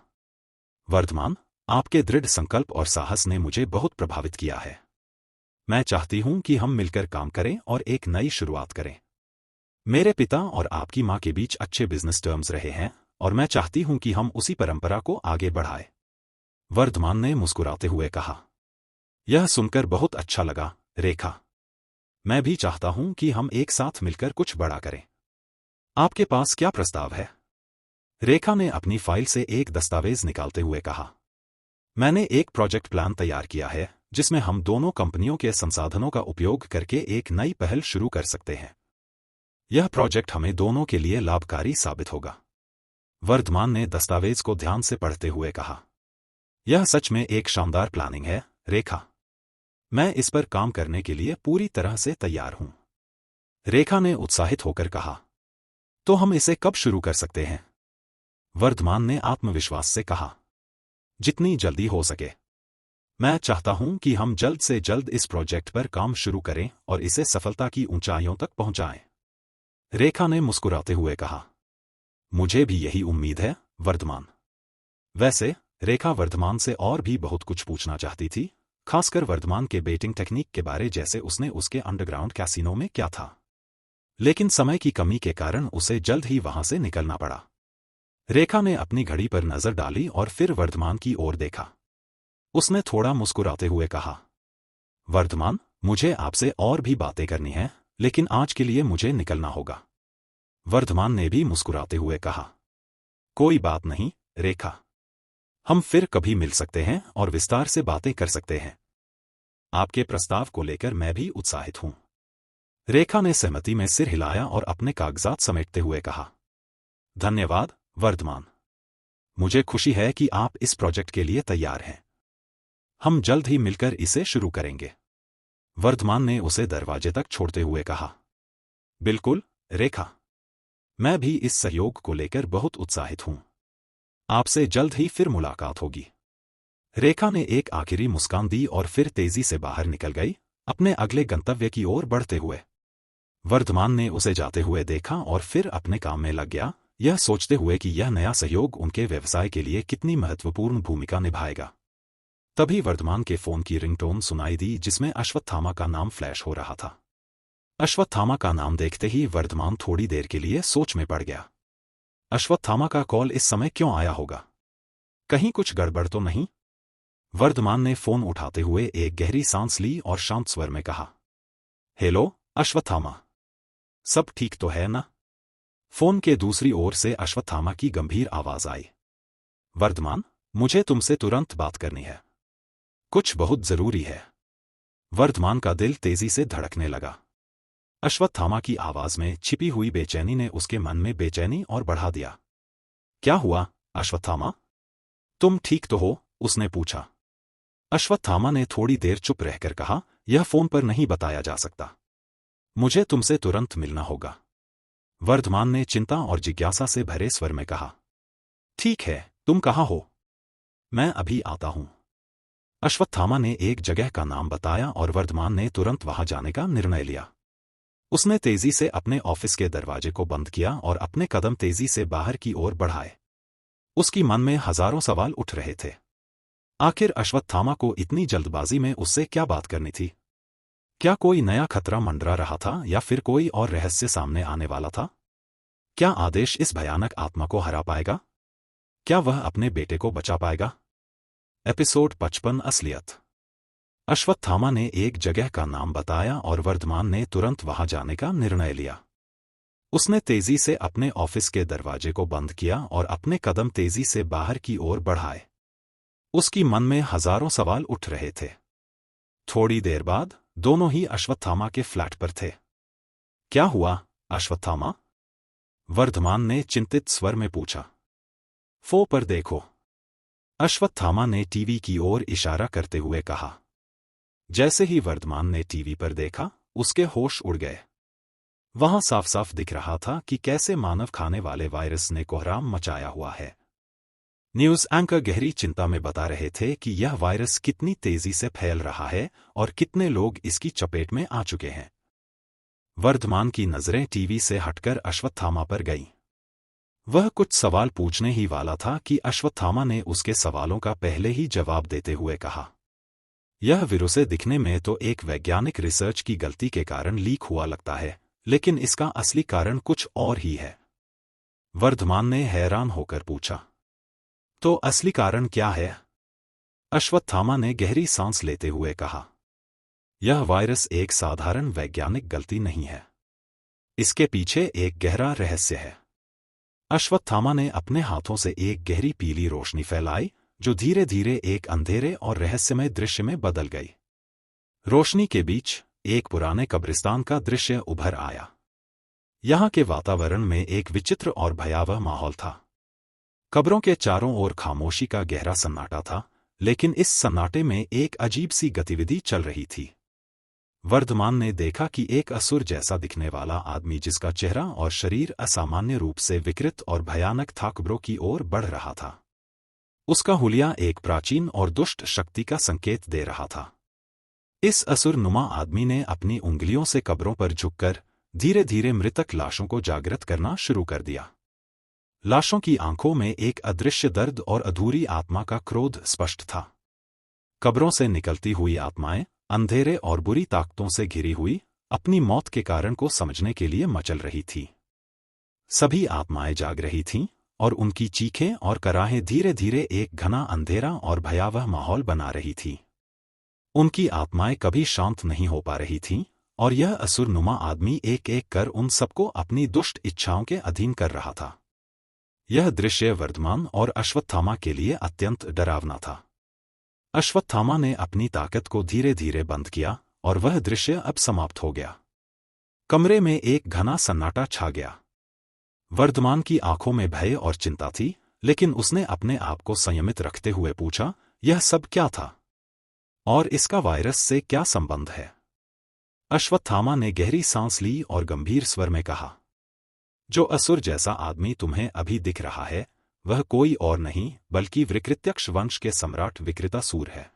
वर्धमान, आपके दृढ़ संकल्प और साहस ने मुझे बहुत प्रभावित किया है। मैं चाहती हूं कि हम मिलकर काम करें और एक नई शुरुआत करें। मेरे पिता और आपकी मां के बीच अच्छे बिजनेस टर्म्स रहे हैं और मैं चाहती हूं कि हम उसी परंपरा को आगे बढ़ाएं। वर्धमान ने मुस्कुराते हुए कहा, यह सुनकर बहुत अच्छा लगा, रेखा। मैं भी चाहता हूं कि हम एक साथ मिलकर कुछ बड़ा करें। आपके पास क्या प्रस्ताव है? रेखा ने अपनी फाइल से एक दस्तावेज निकालते हुए कहा, मैंने एक प्रोजेक्ट प्लान तैयार किया है जिसमें हम दोनों कंपनियों के संसाधनों का उपयोग करके एक नई पहल शुरू कर सकते हैं। यह प्रोजेक्ट हमें दोनों के लिए लाभकारी साबित होगा। वर्धमान ने दस्तावेज को ध्यान से पढ़ते हुए कहा, यह सच में एक शानदार प्लानिंग है, रेखा। मैं इस पर काम करने के लिए पूरी तरह से तैयार हूं। रेखा ने उत्साहित होकर कहा, तो हम इसे कब शुरू कर सकते हैं? वर्धमान ने आत्मविश्वास से कहा, जितनी जल्दी हो सके। मैं चाहता हूं कि हम जल्द से जल्द इस प्रोजेक्ट पर काम शुरू करें और इसे सफलता की ऊंचाइयों तक पहुंचाएं। रेखा ने मुस्कुराते हुए कहा, मुझे भी यही उम्मीद है, वर्धमान। वैसे रेखा वर्धमान से और भी बहुत कुछ पूछना चाहती थी, खासकर वर्धमान के बेटिंग टेक्निक के बारे, जैसे उसने उसके अंडरग्राउंड कैसीनो में क्या था। लेकिन समय की कमी के कारण उसे जल्द ही वहां से निकलना पड़ा। रेखा ने अपनी घड़ी पर नजर डाली और फिर वर्धमान की ओर देखा। उसने थोड़ा मुस्कुराते हुए कहा, वर्धमान, मुझे आपसे और भी बातें करनी हैं, लेकिन आज के लिए मुझे निकलना होगा। वर्धमान ने भी मुस्कुराते हुए कहा, कोई बात नहीं, रेखा। हम फिर कभी मिल सकते हैं और विस्तार से बातें कर सकते हैं। आपके प्रस्ताव को लेकर मैं भी उत्साहित हूं। रेखा ने सहमति में सिर हिलाया और अपने कागजात समेटते हुए कहा, धन्यवाद, वर्धमान। मुझे खुशी है कि आप इस प्रोजेक्ट के लिए तैयार हैं। हम जल्द ही मिलकर इसे शुरू करेंगे। वर्धमान ने उसे दरवाजे तक छोड़ते हुए कहा, बिल्कुल, रेखा। मैं भी इस सहयोग को लेकर बहुत उत्साहित हूं। आपसे जल्द ही फिर मुलाकात होगी। रेखा ने एक आखिरी मुस्कान दी और फिर तेजी से बाहर निकल गई, अपने अगले गंतव्य की ओर बढ़ते हुए। वर्धमान ने उसे जाते हुए देखा और फिर अपने काम में लग गया, यह सोचते हुए कि यह नया सहयोग उनके व्यवसाय के लिए कितनी महत्वपूर्ण भूमिका निभाएगा। तभी वर्धमान के फोन की रिंगटोन सुनाई दी, जिसमें अश्वत्थामा का नाम फ्लैश हो रहा था। अश्वत्थामा का नाम देखते ही वर्धमान थोड़ी देर के लिए सोच में पड़ गया। अश्वत्थामा का कॉल इस समय क्यों आया होगा? कहीं कुछ गड़बड़ तो नहीं? वर्धमान ने फोन उठाते हुए एक गहरी सांस ली और शांत स्वर में कहा, हेलो, अश्वत्थामा। सब ठीक तो है ना? फोन के दूसरी ओर से अश्वत्थामा की गंभीर आवाज आई, वर्धमान, मुझे तुमसे तुरंत बात करनी है। कुछ बहुत जरूरी है। वर्धमान का दिल तेजी से धड़कने लगा। अश्वत्थामा की आवाज में छिपी हुई बेचैनी ने उसके मन में बेचैनी और बढ़ा दिया। क्या हुआ, अश्वत्थामा? तुम ठीक तो हो? उसने पूछा। अश्वत्थामा ने थोड़ी देर चुप रहकर कहा, यह फोन पर नहीं बताया जा सकता। मुझे तुमसे तुरंत मिलना होगा। वर्धमान ने चिंता और जिज्ञासा से भरे स्वर में कहा, ठीक है, तुम कहाँ हो? मैं अभी आता हूं। अश्वत्थामा ने एक जगह का नाम बताया और वर्धमान ने तुरंत वहां जाने का निर्णय लिया। उसने तेजी से अपने ऑफिस के दरवाजे को बंद किया और अपने कदम तेजी से बाहर की ओर बढ़ाए। उसकी मन में हजारों सवाल उठ रहे थे। आखिर अश्वत्थामा को इतनी जल्दबाजी में उससे क्या बात करनी थी? क्या कोई नया खतरा मंडरा रहा था या फिर कोई और रहस्य सामने आने वाला था? क्या आदेश इस भयानक आत्मा को हरा पाएगा? क्या वह अपने बेटे को बचा पाएगा? एपिसोड 55 असलियत। अश्वत्थामा ने एक जगह का नाम बताया और वर्धमान ने तुरंत वहां जाने का निर्णय लिया। उसने तेजी से अपने ऑफिस के दरवाजे को बंद किया और अपने कदम तेजी से बाहर की ओर बढ़ाए। उसकी मन में हजारों सवाल उठ रहे थे। थोड़ी देर बाद दोनों ही अश्वत्थामा के फ्लैट पर थे। क्या हुआ, अश्वत्थामा? वर्धमान ने चिंतित स्वर में पूछा। फोन पर देखो। अश्वत्थामा ने टीवी की ओर इशारा करते हुए कहा। जैसे ही वर्धमान ने टीवी पर देखा, उसके होश उड़ गए। वहां साफ साफ दिख रहा था कि कैसे मानव खाने वाले वायरस ने कोहराम मचाया हुआ है। न्यूज एंकर गहरी चिंता में बता रहे थे कि यह वायरस कितनी तेजी से फैल रहा है और कितने लोग इसकी चपेट में आ चुके हैं। वर्धमान की नजरें टीवी से हटकर अश्वत्थामा पर गईं। वह कुछ सवाल पूछने ही वाला था कि अश्वत्थामा ने उसके सवालों का पहले ही जवाब देते हुए कहा, यह विरुसे दिखने में तो एक वैज्ञानिक रिसर्च की गलती के कारण लीक हुआ लगता है, लेकिन इसका असली कारण कुछ और ही है। वर्धमान ने हैरान होकर पूछा, तो असली कारण क्या है? अश्वत्थामा ने गहरी सांस लेते हुए कहा, यह वायरस एक साधारण वैज्ञानिक गलती नहीं है। इसके पीछे एक गहरा रहस्य है। अश्वत्थामा ने अपने हाथों से एक गहरी पीली रोशनी फैलाई, जो धीरे धीरे एक अंधेरे और रहस्यमय दृश्य में बदल गई। रोशनी के बीच एक पुराने कब्रिस्तान का दृश्य उभर आया। यहाँ के वातावरण में एक विचित्र और भयावह माहौल था। कब्रों के चारों ओर खामोशी का गहरा सन्नाटा था, लेकिन इस सन्नाटे में एक अजीब सी गतिविधि चल रही थी। वर्धमान ने देखा कि एक असुर जैसा दिखने वाला आदमी, जिसका चेहरा और शरीर असामान्य रूप से विकृत और भयानक था, कब्रों की ओर बढ़ रहा था। उसका हुलिया एक प्राचीन और दुष्ट शक्ति का संकेत दे रहा था। इस असुर नुमा आदमी ने अपनी उंगलियों से कब्रों पर झुककर धीरे धीरे मृतक लाशों को जागृत करना शुरू कर दिया। लाशों की आंखों में एक अदृश्य दर्द और अधूरी आत्मा का क्रोध स्पष्ट था। कब्रों से निकलती हुई आत्माएं अंधेरे और बुरी ताकतों से घिरी हुई अपनी मौत के कारण को समझने के लिए मचल रही थी। सभी आत्माएं जाग रही थीं और उनकी चीखें और कराहें धीरे धीरे एक घना अंधेरा और भयावह माहौल बना रही थीं। उनकी आत्माएं कभी शांत नहीं हो पा रही थीं और यह असुरनुमा आदमी एक एक कर उन सबको अपनी दुष्ट इच्छाओं के अधीन कर रहा था। यह दृश्य वर्धमान और अश्वत्थामा के लिए अत्यंत डरावना था। अश्वत्थामा ने अपनी ताकत को धीरे धीरे बंद किया और वह दृश्य अब समाप्त हो गया। कमरे में एक घना सन्नाटा छा गया। वर्धमान की आंखों में भय और चिंता थी, लेकिन उसने अपने आप को संयमित रखते हुए पूछा, यह सब क्या था और इसका वायरस से क्या संबंध है? अश्वत्थामा ने गहरी सांस ली और गंभीर स्वर में कहा, जो असुर जैसा आदमी तुम्हें अभी दिख रहा है, वह कोई और नहीं बल्कि विकृत्यक्ष वंश के सम्राट विकृतासुर है।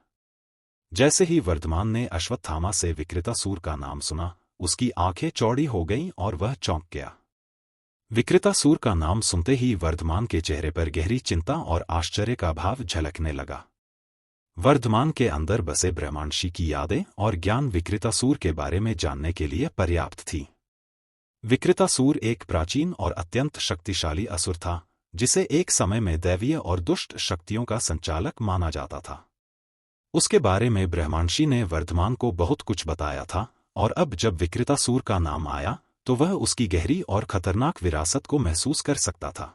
जैसे ही वर्धमान ने अश्वत्थामा से विकृतासुर का नाम सुना, उसकी आंखें चौड़ी हो गईं और वह चौंक गया। विकृतासुर का नाम सुनते ही वर्धमान के चेहरे पर गहरी चिंता और आश्चर्य का भाव झलकने लगा। वर्धमान के अंदर बसे ब्रह्मांशी की यादें और ज्ञान विकृतासुर के बारे में जानने के लिए पर्याप्त थी। विकृतासुर एक प्राचीन और अत्यंत शक्तिशाली असुर था, जिसे एक समय में दैवीय और दुष्ट शक्तियों का संचालक माना जाता था। उसके बारे में ब्रह्मांशी ने वर्धमान को बहुत कुछ बताया था, और अब जब विकृतासुर का नाम आया तो वह उसकी गहरी और खतरनाक विरासत को महसूस कर सकता था।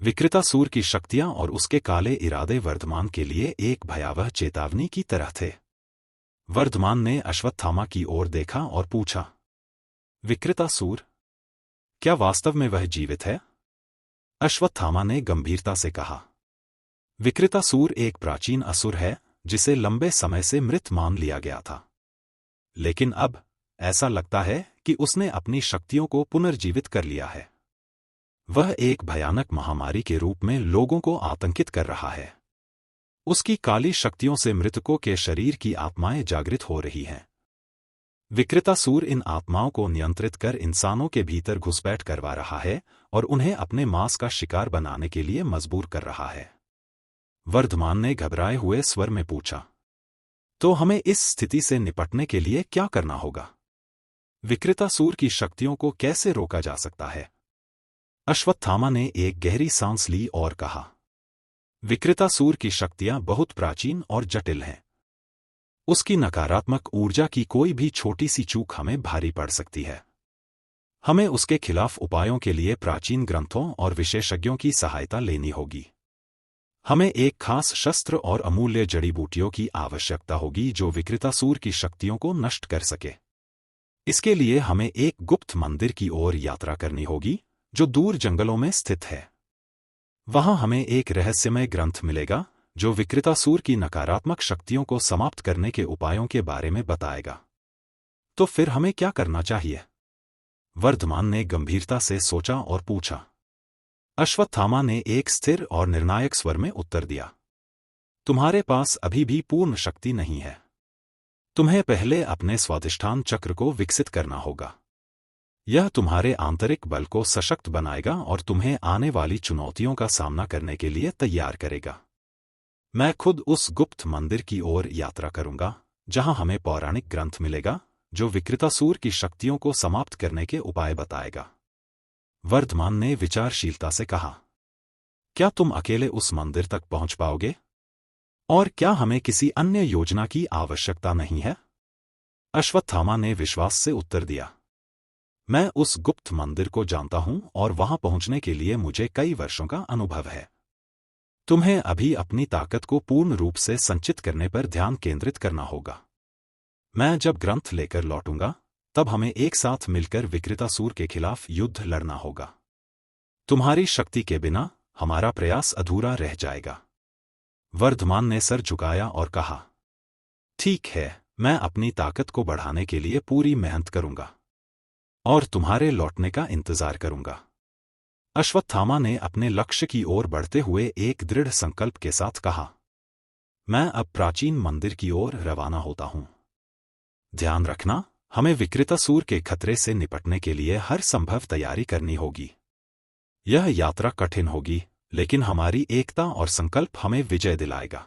विकृतासुर की शक्तियां और उसके काले इरादे वर्धमान के लिए एक भयावह चेतावनी की तरह थे। वर्धमान ने अश्वत्थामा की ओर देखा और पूछा, विकृतासुर, क्या वास्तव में वह जीवित है? अश्वत्थामा ने गंभीरता से कहा, विकृतासुर एक प्राचीन असुर है जिसे लंबे समय से मृत मान लिया गया था, लेकिन अब ऐसा लगता है कि उसने अपनी शक्तियों को पुनर्जीवित कर लिया है। वह एक भयानक महामारी के रूप में लोगों को आतंकित कर रहा है। उसकी काली शक्तियों से मृतकों के शरीर की आत्माएं जागृत हो रही हैं। विकृतासुर इन आत्माओं को नियंत्रित कर इंसानों के भीतर घुसपैठ करवा रहा है और उन्हें अपने मांस का शिकार बनाने के लिए मजबूर कर रहा है। वर्धमान ने घबराए हुए स्वर में पूछा, तो हमें इस स्थिति से निपटने के लिए क्या करना होगा? विकृतासुर की शक्तियों को कैसे रोका जा सकता है? अश्वत्थामा ने एक गहरी सांस ली और कहा, विकृतासुर की शक्तियां बहुत प्राचीन और जटिल हैं। उसकी नकारात्मक ऊर्जा की कोई भी छोटी सी चूक हमें भारी पड़ सकती है। हमें उसके खिलाफ उपायों के लिए प्राचीन ग्रंथों और विशेषज्ञों की सहायता लेनी होगी। हमें एक खास शस्त्र और अमूल्य जड़ी बूटियों की आवश्यकता होगी जो विकृतासुर की शक्तियों को नष्ट कर सके। इसके लिए हमें एक गुप्त मंदिर की ओर यात्रा करनी होगी जो दूर जंगलों में स्थित है। वहां हमें एक रहस्यमय ग्रंथ मिलेगा जो विकृतासुर की नकारात्मक शक्तियों को समाप्त करने के उपायों के बारे में बताएगा। तो फिर हमें क्या करना चाहिए? वर्धमान ने गंभीरता से सोचा और पूछा। अश्वत्थामा ने एक स्थिर और निर्णायक स्वर में उत्तर दिया। तुम्हारे पास अभी भी पूर्ण शक्ति नहीं है। तुम्हें पहले अपने स्वाधिष्ठान चक्र को विकसित करना होगा। यह तुम्हारे आंतरिक बल को सशक्त बनाएगा और तुम्हें आने वाली चुनौतियों का सामना करने के लिए तैयार करेगा। मैं खुद उस गुप्त मंदिर की ओर यात्रा करूंगा, जहां हमें पौराणिक ग्रंथ मिलेगा, जो विकृतासुर की शक्तियों को समाप्त करने के उपाय बताएगा। वर्धमान ने विचारशीलता से कहा, क्या तुम अकेले उस मंदिर तक पहुंच पाओगे? और क्या हमें किसी अन्य योजना की आवश्यकता नहीं है? अश्वत्थामा ने विश्वास से उत्तर दिया। मैं उस गुप्त मंदिर को जानता हूं और वहां पहुंचने के लिए मुझे कई वर्षों का अनुभव है। तुम्हें अभी अपनी ताकत को पूर्ण रूप से संचित करने पर ध्यान केंद्रित करना होगा। मैं जब ग्रंथ लेकर लौटूंगा, तब हमें एक साथ मिलकर विकृतासुर के खिलाफ युद्ध लड़ना होगा। तुम्हारी शक्ति के बिना हमारा प्रयास अधूरा रह जाएगा। वर्धमान ने सर झुकाया और कहा, ठीक है, मैं अपनी ताकत को बढ़ाने के लिए पूरी मेहनत करूंगा और तुम्हारे लौटने का इंतजार करूंगा। अश्वत्थामा ने अपने लक्ष्य की ओर बढ़ते हुए एक दृढ़ संकल्प के साथ कहा, मैं अब प्राचीन मंदिर की ओर रवाना होता हूं। ध्यान रखना, हमें विकृतासुर के खतरे से निपटने के लिए हर संभव तैयारी करनी होगी। यह यात्रा कठिन होगी, लेकिन हमारी एकता और संकल्प हमें विजय दिलाएगा।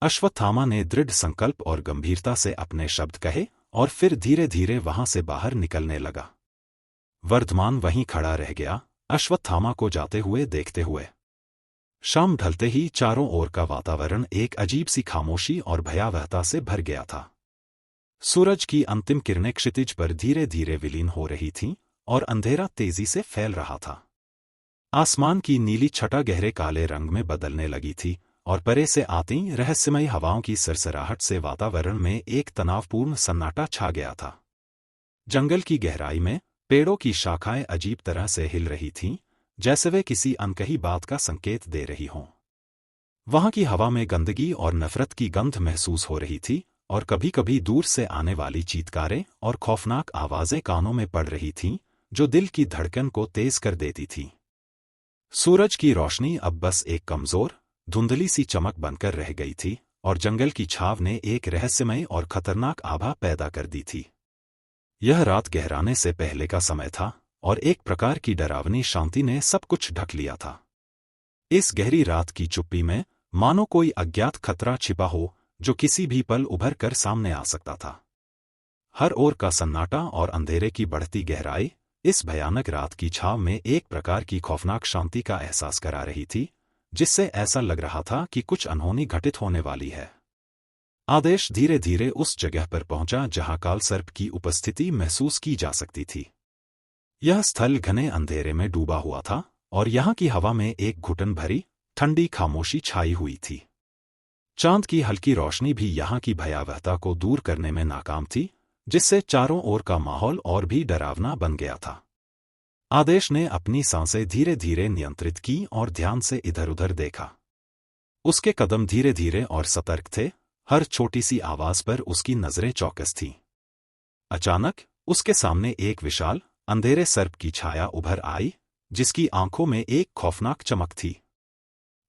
अश्वत्थामा ने दृढ़ संकल्प और गंभीरता से अपने शब्द कहे और फिर धीरे धीरे वहां से बाहर निकलने लगा। वर्धमान वहीं खड़ा रह गया, अश्वत्थामा को जाते हुए देखते हुए। शाम ढलते ही चारों ओर का वातावरण एक अजीब सी खामोशी और भयावहता से भर गया था। सूरज की अंतिम किरणें क्षितिज पर धीरे धीरे विलीन हो रही थीं और अंधेरा तेजी से फैल रहा था। आसमान की नीली छटा गहरे काले रंग में बदलने लगी थी और परे से आती रहस्यमयी हवाओं की सरसराहट से वातावरण में एक तनावपूर्ण सन्नाटा छा गया था। जंगल की गहराई में पेड़ों की शाखाएं अजीब तरह से हिल रही थीं, जैसे वे किसी अनकही बात का संकेत दे रही हों। वहां की हवा में गंदगी और नफरत की गंध महसूस हो रही थी और कभी-कभी दूर से आने वाली चीत्कारें और खौफनाक आवाजें कानों में पड़ रही थीं, जो दिल की धड़कन को तेज कर देती थीं। सूरज की रोशनी अब बस एक कमजोर, धुंधली सी चमक बनकर रह गई थी और जंगल की छाव ने एक रहस्यमय और खतरनाक आभा पैदा कर दी थी। यह रात गहराने से पहले का समय था और एक प्रकार की डरावनी शांति ने सब कुछ ढक लिया था। इस गहरी रात की चुप्पी में मानो कोई अज्ञात खतरा छिपा हो, जो किसी भी पल उभर कर सामने आ सकता था। हर ओर का सन्नाटा और अंधेरे की बढ़ती गहराई इस भयानक रात की छाव में एक प्रकार की खौफनाक शांति का एहसास करा रही थी, जिससे ऐसा लग रहा था कि कुछ अनहोनी घटित होने वाली है। आदेश धीरे धीरे उस जगह पर पहुंचा जहां कालसर्प की उपस्थिति महसूस की जा सकती थी। यह स्थल घने अंधेरे में डूबा हुआ था और यहां की हवा में एक घुटन भरी, ठंडी खामोशी छाई हुई थी। चांद की हल्की रोशनी भी यहां की भयावहता को दूर करने में नाकाम थी, जिससे चारों ओर का माहौल और भी डरावना बन गया था। आदेश ने अपनी सांसें धीरे धीरे नियंत्रित की और ध्यान से इधर-उधर देखा। उसके कदम धीरे धीरे और सतर्क थे, हर छोटी सी आवाज पर उसकी नजरें चौकस थीं। अचानक उसके सामने एक विशाल, अंधेरे सर्प की छाया उभर आई, जिसकी आंखों में एक खौफनाक चमक थी।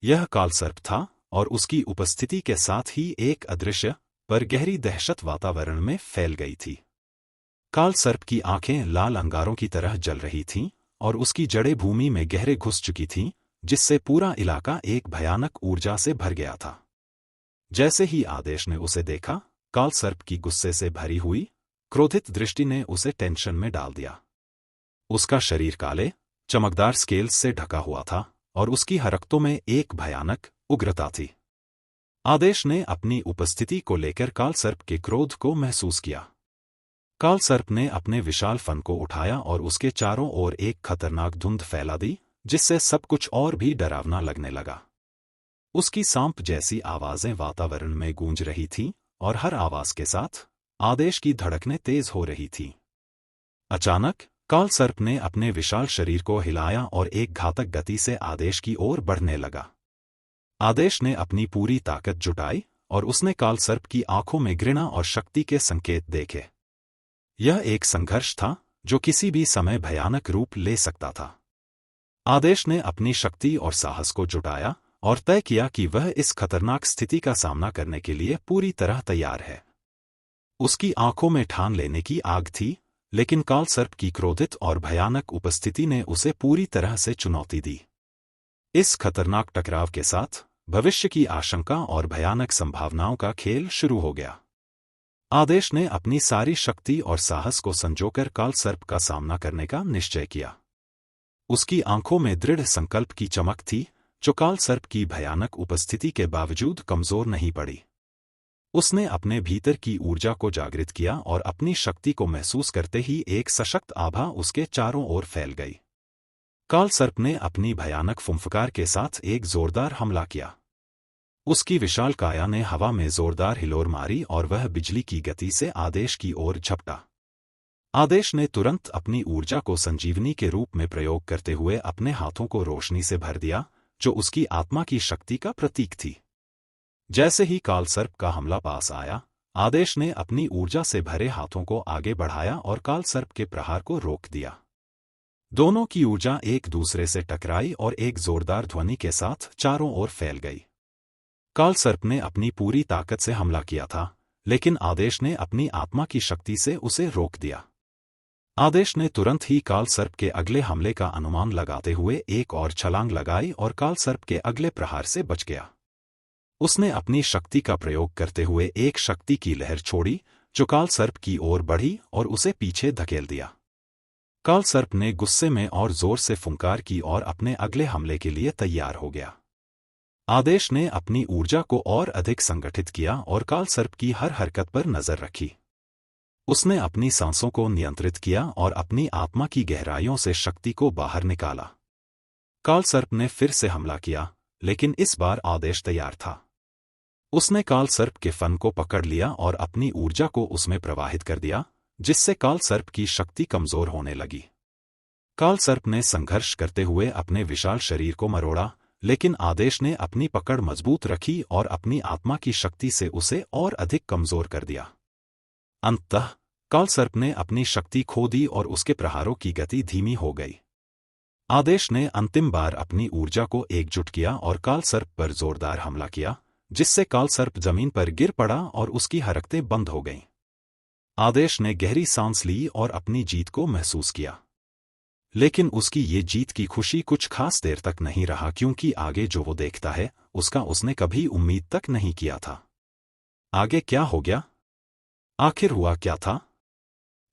यह कालसर्प था और उसकी उपस्थिति के साथ ही एक अदृश्य पर गहरी दहशत वातावरण में फैल गई थी। कालसर्प की आंखें लाल अंगारों की तरह जल रही थीं और उसकी जड़ें भूमि में गहरे घुस चुकी थीं, जिससे पूरा इलाका एक भयानक ऊर्जा से भर गया था। जैसे ही आदेश ने उसे देखा, कालसर्प की गुस्से से भरी हुई, क्रोधित दृष्टि ने उसे टेंशन में डाल दिया। उसका शरीर काले, चमकदार स्केल्स से ढका हुआ था और उसकी हरकतों में एक भयानक उग्रता थी। आदेश ने अपनी उपस्थिति को लेकर कालसर्प के क्रोध को महसूस किया। कालसर्प ने अपने विशाल फन को उठाया और उसके चारों ओर एक खतरनाक धुंध फैला दी, जिससे सब कुछ और भी डरावना लगने लगा। उसकी सांप जैसी आवाजें वातावरण में गूंज रही थीं और हर आवाज के साथ आदेश की धड़कनें तेज हो रही थीं। अचानक कालसर्प ने अपने विशाल शरीर को हिलाया और एक घातक गति से आदेश की ओर बढ़ने लगा। आदेश ने अपनी पूरी ताकत जुटाई और उसने कालसर्प की आंखों में घृणा और शक्ति के संकेत देखे। यह एक संघर्ष था जो किसी भी समय भयानक रूप ले सकता था। आदेश ने अपनी शक्ति और साहस को जुटाया और तय किया कि वह इस खतरनाक स्थिति का सामना करने के लिए पूरी तरह तैयार है। उसकी आंखों में ठान लेने की आग थी, लेकिन कालसर्प की क्रोधित और भयानक उपस्थिति ने उसे पूरी तरह से चुनौती दी। इस खतरनाक टकराव के साथ भविष्य की आशंका और भयानक संभावनाओं का खेल शुरू हो गया। आदेश ने अपनी सारी शक्ति और साहस को संजोकर कालसर्प का सामना करने का निश्चय किया। उसकी आंखों में दृढ़ संकल्प की चमक थी, जो कालसर्प की भयानक उपस्थिति के बावजूद कमजोर नहीं पड़ी। उसने अपने भीतर की ऊर्जा को जागृत किया और अपनी शक्ति को महसूस करते ही एक सशक्त आभा उसके चारों ओर फैल गई। कालसर्प ने अपनी भयानक फुंफकार के साथ एक जोरदार हमला किया। उसकी विशाल काया ने हवा में जोरदार हिलोर मारी और वह बिजली की गति से आदेश की ओर झपटा। आदेश ने तुरंत अपनी ऊर्जा को संजीवनी के रूप में प्रयोग करते हुए अपने हाथों को रोशनी से भर दिया, जो उसकी आत्मा की शक्ति का प्रतीक थी। जैसे ही कालसर्प का हमला पास आया, आदेश ने अपनी ऊर्जा से भरे हाथों को आगे बढ़ाया और कालसर्प के प्रहार को रोक दिया। दोनों की ऊर्जा एक दूसरे से टकराई और एक जोरदार ध्वनि के साथ चारों ओर फैल गई। कालसर्प ने अपनी पूरी ताकत से हमला किया था, लेकिन आदेश ने अपनी आत्मा की शक्ति से उसे रोक दिया। आदेश ने तुरंत ही कालसर्प के अगले हमले का अनुमान लगाते हुए एक और छलांग लगाई और कालसर्प के अगले प्रहार से बच गया। उसने अपनी शक्ति का प्रयोग करते हुए एक शक्ति की लहर छोड़ी, जो कालसर्प की ओर बढ़ी और उसे पीछे धकेल दिया। कालसर्प ने गुस्से में और जोर से फुंकार की और अपने अगले हमले के लिए तैयार हो गया। आदेश ने अपनी ऊर्जा को और अधिक संगठित किया और कालसर्प की हर हरकत पर नजर रखी। उसने अपनी सांसों को नियंत्रित किया और अपनी आत्मा की गहराइयों से शक्ति को बाहर निकाला। कालसर्प ने फिर से हमला किया, लेकिन इस बार आदेश तैयार था। उसने कालसर्प के फन को पकड़ लिया और अपनी ऊर्जा को उसमें प्रवाहित कर दिया, जिससे कालसर्प की शक्ति कमजोर होने लगी। कालसर्प ने संघर्ष करते हुए अपने विशाल शरीर को मरोड़ा, लेकिन आदेश ने अपनी पकड़ मजबूत रखी और अपनी आत्मा की शक्ति से उसे और अधिक कमजोर कर दिया। अंततः कालसर्प ने अपनी शक्ति खो दी और उसके प्रहारों की गति धीमी हो गई। आदेश ने अंतिम बार अपनी ऊर्जा को एकजुट किया और कालसर्प पर जोरदार हमला किया, जिससे कालसर्प जमीन पर गिर पड़ा और उसकी हरकतें बंद हो गईं। आदेश ने गहरी सांस ली और अपनी जीत को महसूस किया। लेकिन उसकी ये जीत की खुशी कुछ खास देर तक नहीं रहा, क्योंकि आगे जो वो देखता है, उसका उसने कभी उम्मीद तक नहीं किया था। आगे क्या हो गया? आखिर हुआ क्या था?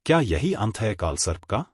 क्या यही अंत है कालसर्प का?